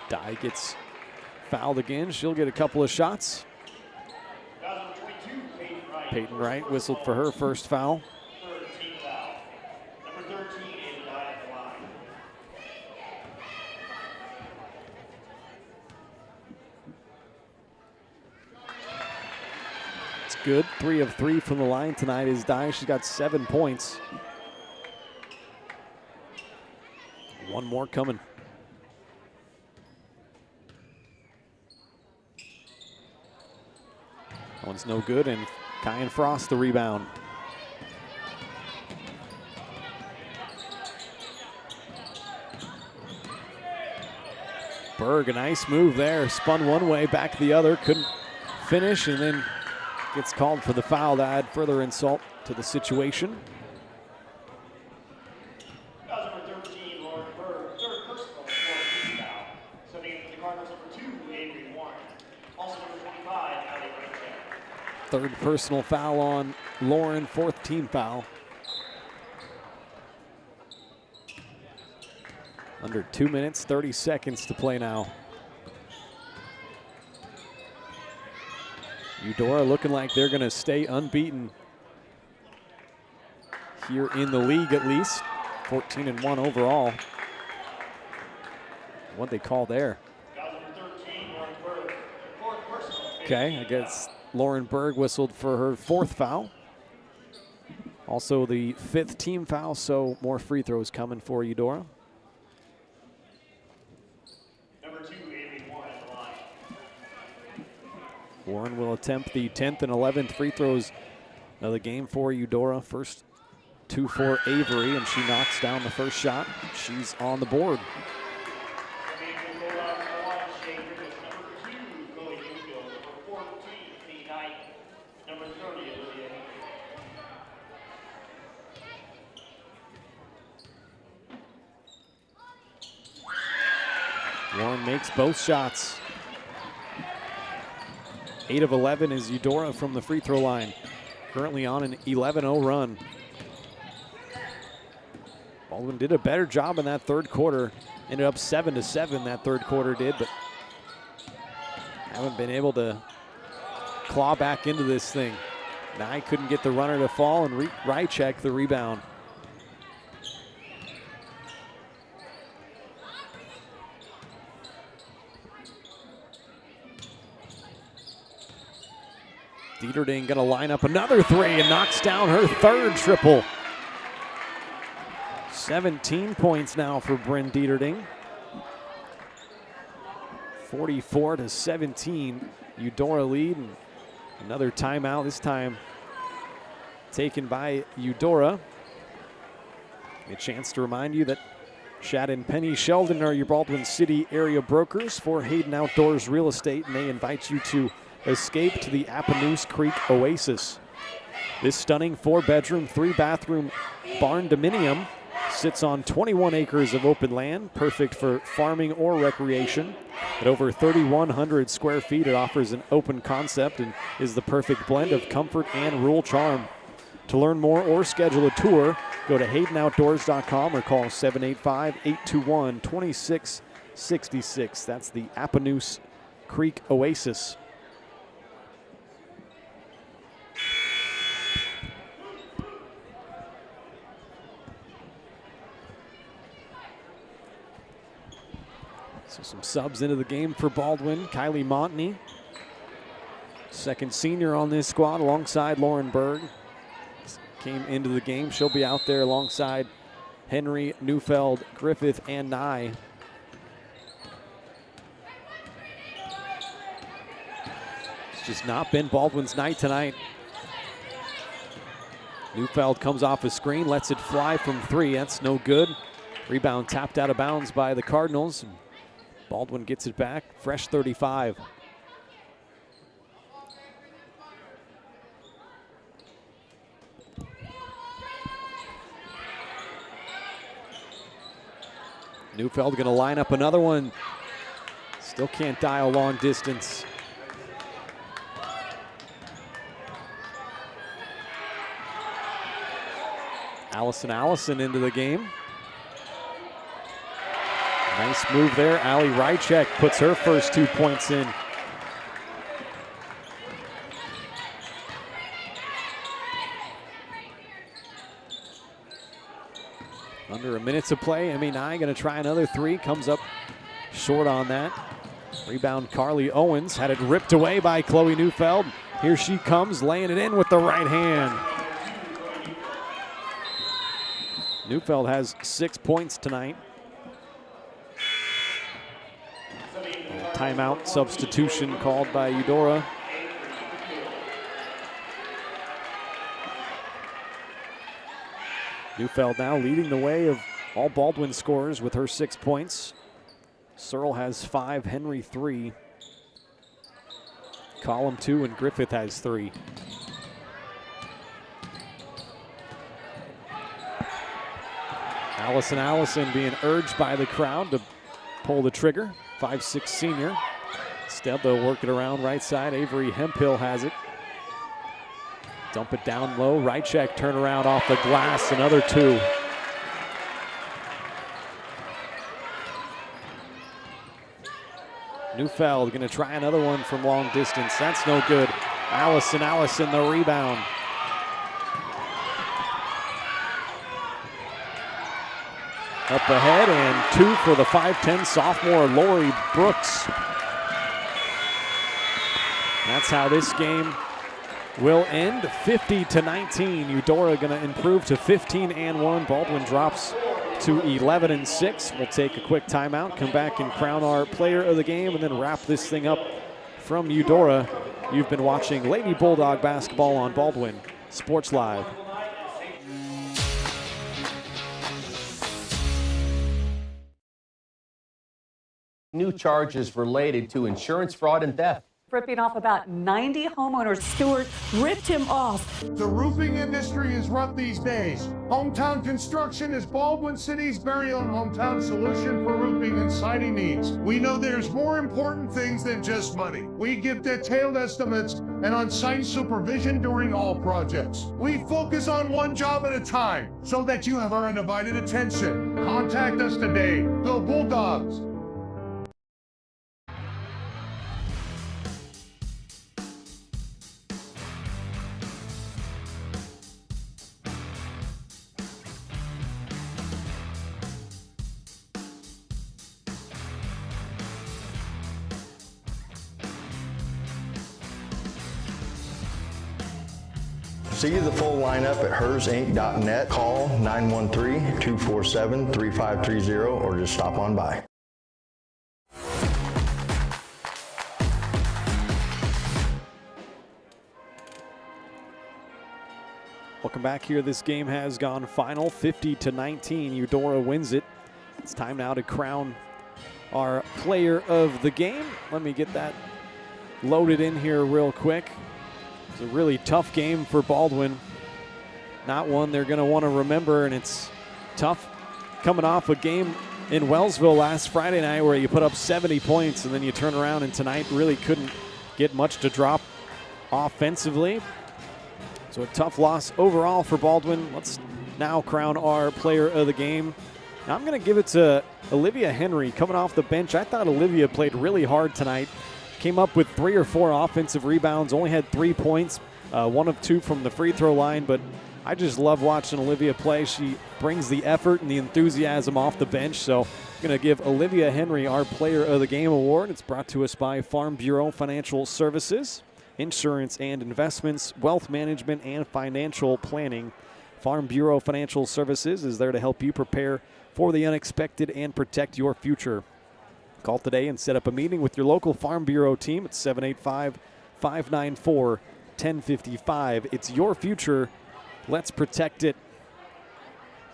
Dye gets fouled again. She'll get a couple of shots. Peyton Wright whistled for her first foul. It's good. 3 of 3 from the line tonight is Dye. She's got 7 points. One more coming. That one's no good, and Kyan Frost the rebound. Berg, a nice move there. Spun one way, back the other. Couldn't finish, and then gets called for the foul to add further insult to the situation. Number 13, Lauren Berg, third personal foul. Stepping in for the Cardinals, number 2, Avery Warren. Also number 25, Allie Wright. Third personal foul on Lauren, 4th team foul. Under 2 minutes, 30 seconds to play now. Eudora looking like they're gonna stay unbeaten here in the league at least. 14-1 overall. What'd they call there? Okay, I guess Lauren Berg whistled for her 4th foul. Also the 5th team foul, so more free throws coming for Eudora. Number 2, Avery Warren at the line. Warren will attempt the 10th and 11th free throws of the game for Eudora. First 2 for Avery, and she knocks down the first shot. She's on the board. Warren makes both shots. 8 of 11 is Eudora from the free throw line. Currently on an 11-0 run. Baldwin did a better job in that third quarter. Ended up 7-7 that third quarter did, but haven't been able to claw back into this thing. Nye couldn't get the runner to fall, and Rychek the rebound. Dieterding gonna line up another 3 and knocks down her 3rd triple. 17 points now for Bryn Dieterding. 44-17, Eudora lead, and another timeout, this time taken by Eudora. A chance to remind you that Shad and Penny Sheldon are your Baldwin City area brokers for Hayden Outdoors Real Estate, and they invite you to escape to the Appanoose Creek Oasis. This stunning 4-bedroom, 3-bathroom barn dominium sits on 21 acres of open land, perfect for farming or recreation. At over 3,100 square feet, it offers an open concept and is the perfect blend of comfort and rural charm. To learn more or schedule a tour, go to HaydenOutdoors.com or call 785-821-2666. That's the Appanoose Creek Oasis. So some subs into the game for Baldwin. Kylie Montney, second senior on this squad alongside Lauren Berg. Came into the game. She'll be out there alongside Henry, Neufeld, Griffith, and Nye. It's just not been Baldwin's night tonight. Neufeld comes off a screen, lets it fly from 3. That's no good. Rebound tapped out of bounds by the Cardinals. Baldwin gets it back, fresh 35. Neufeld going to line up another one. Still can't dial long distance. Allison into the game. Nice move there. Ali Rychek puts her first 2 points in. Under a minute to play. Emmy Nye going to try another 3. Comes up short on that. Rebound Carly Owens. Had it ripped away by Chloe Neufeld. Here she comes, laying it in with the right hand. Neufeld has 6 points tonight. Timeout substitution called by Eudora. Neufeld now leading the way of all Baldwin scorers with her 6 points. Searle has 5, Henry 3. Collum 2, and Griffith has 3. Allison being urged by the crowd to pull the trigger. 5'6" senior. Instead, they'll work it around right side. Avery Hemphill has it. Dump it down low. Rychek turn around off the glass. Another 2. Neufeld going to try another one from long distance. That's no good. Allison the rebound. Up ahead, and 2 for the 5'10" sophomore Lori Brooks. That's how this game will end. 50-19. Eudora going to improve to 15-1. Baldwin drops to 11-6. We'll take a quick timeout, come back and crown our player of the game, and then wrap this thing up from Eudora. You've been watching Lady Bulldog basketball on Baldwin Sports Live. New charges related to insurance fraud and theft. Ripping off about 90 homeowners. Stewart ripped him off. The roofing industry is rough these days. Hometown Construction is Baldwin City's very own hometown solution for roofing and siding needs. We know there's more important things than just money. We give detailed estimates and on-site supervision during all projects. We focus on one job at a time so that you have our undivided attention. Contact us today. Go Bulldogs! See the full lineup at hersinc.net. Call 913-247-3530 or just stop on by. Welcome back here. This game has gone final, 50-19. Eudora wins it. It's time now to crown our player of the game. Let me get that loaded in here real quick. It's a really tough game for Baldwin. Not one they're going to want to remember, and it's tough coming off a game in Wellsville last Friday night where you put up 70 points and then you turn around and tonight really couldn't get much to drop offensively. So a tough loss overall for Baldwin. Let's now crown our player of the game. Now I'm going to give it to Olivia Henry coming off the bench. I thought Olivia played really hard tonight. Came up with 3 or 4 offensive rebounds, only had 3 points, 1 of 2 from the free throw line, but I just love watching Olivia play. She brings the effort and the enthusiasm off the bench. So I'm going to give Olivia Henry our Player of the Game award. It's brought to us by Farm Bureau Financial Services, insurance and investments, wealth management, and financial planning. Farm Bureau Financial Services is there to help you prepare for the unexpected and protect your future. Call today and set up a meeting with your local Farm Bureau team at 785-594-1055. It's your future. Let's protect it.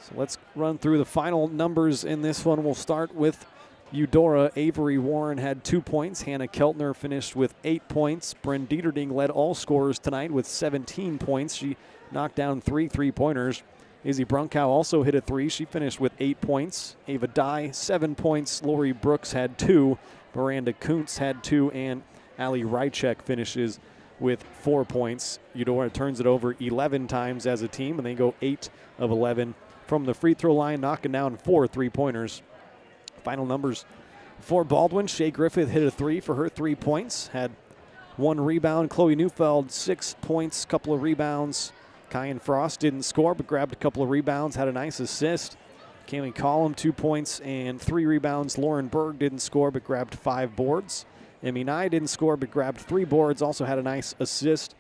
So let's run through the final numbers in this one. We'll start with Eudora. Avery Warren had 2 points. Hannah Keltner finished with 8 points. Bryn Dieterding led all scorers tonight with 17 points. She knocked down 3 3-pointers. Izzy Brunkow also hit a 3. She finished with 8 points. Ava Dye, 7 points. Lori Brooks had 2. Miranda Kuntz had 2. And Ali Rychek finishes with 4 points. Eudora turns it over 11 times as a team, and they go 8 of 11 from the free throw line, knocking down 4 3-pointers. Final numbers for Baldwin. Shea Griffith hit a 3 for her 3 points. Had 1 rebound. Chloe Neufeld, 6 points, couple of rebounds. Kyan Frost didn't score, but grabbed a couple of rebounds, had a nice assist. Kaylee Collum, 2 points and 3 rebounds. Lauren Berg didn't score, but grabbed 5 boards. Emmy Nye didn't score, but grabbed 3 boards, also had a nice assist.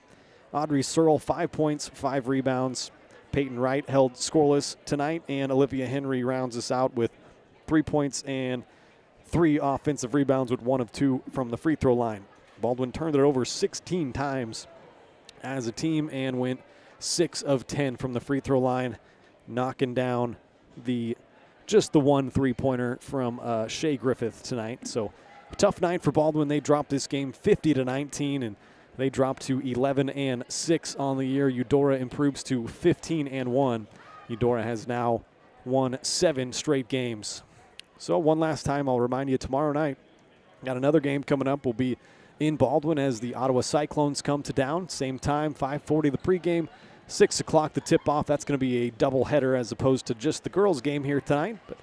Audrey Searle, 5 points, 5 rebounds. Peyton Wright held scoreless tonight, and Olivia Henry rounds us out with 3 points and 3 offensive rebounds with 1 of 2 from the free throw line. Baldwin turned it over 16 times as a team and went 6 of 10 from the free throw line, knocking down just the 1 3-pointer from Shea Griffith tonight. So a tough night for Baldwin. They dropped this game 50-19, and they dropped to 11-6 on the year. Eudora improves to 15-1. Eudora has now won 7 straight games. So one last time, I'll remind you, tomorrow night, got another game coming up. We'll be in Baldwin as the Ottawa Cyclones come to town. Same time, 5:40 the pregame, 6 o'clock the tip-off. That's going to be a doubleheader as opposed to just the girls' game here tonight. But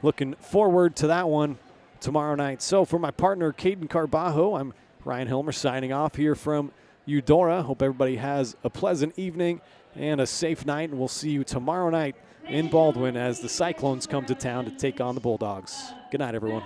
looking forward to that one tomorrow night. So for my partner, Caden Carbajo, I'm Ryan Hilmer signing off here from Eudora. Hope everybody has a pleasant evening and a safe night, and we'll see you tomorrow night in Baldwin as the Cyclones come to town to take on the Bulldogs. Good night, everyone.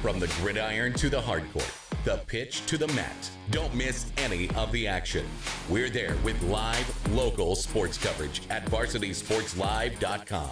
From the gridiron to the hardcourt, the pitch to the mat. Don't miss any of the action. We're there with live, local sports coverage at VarsitySportsLive.com.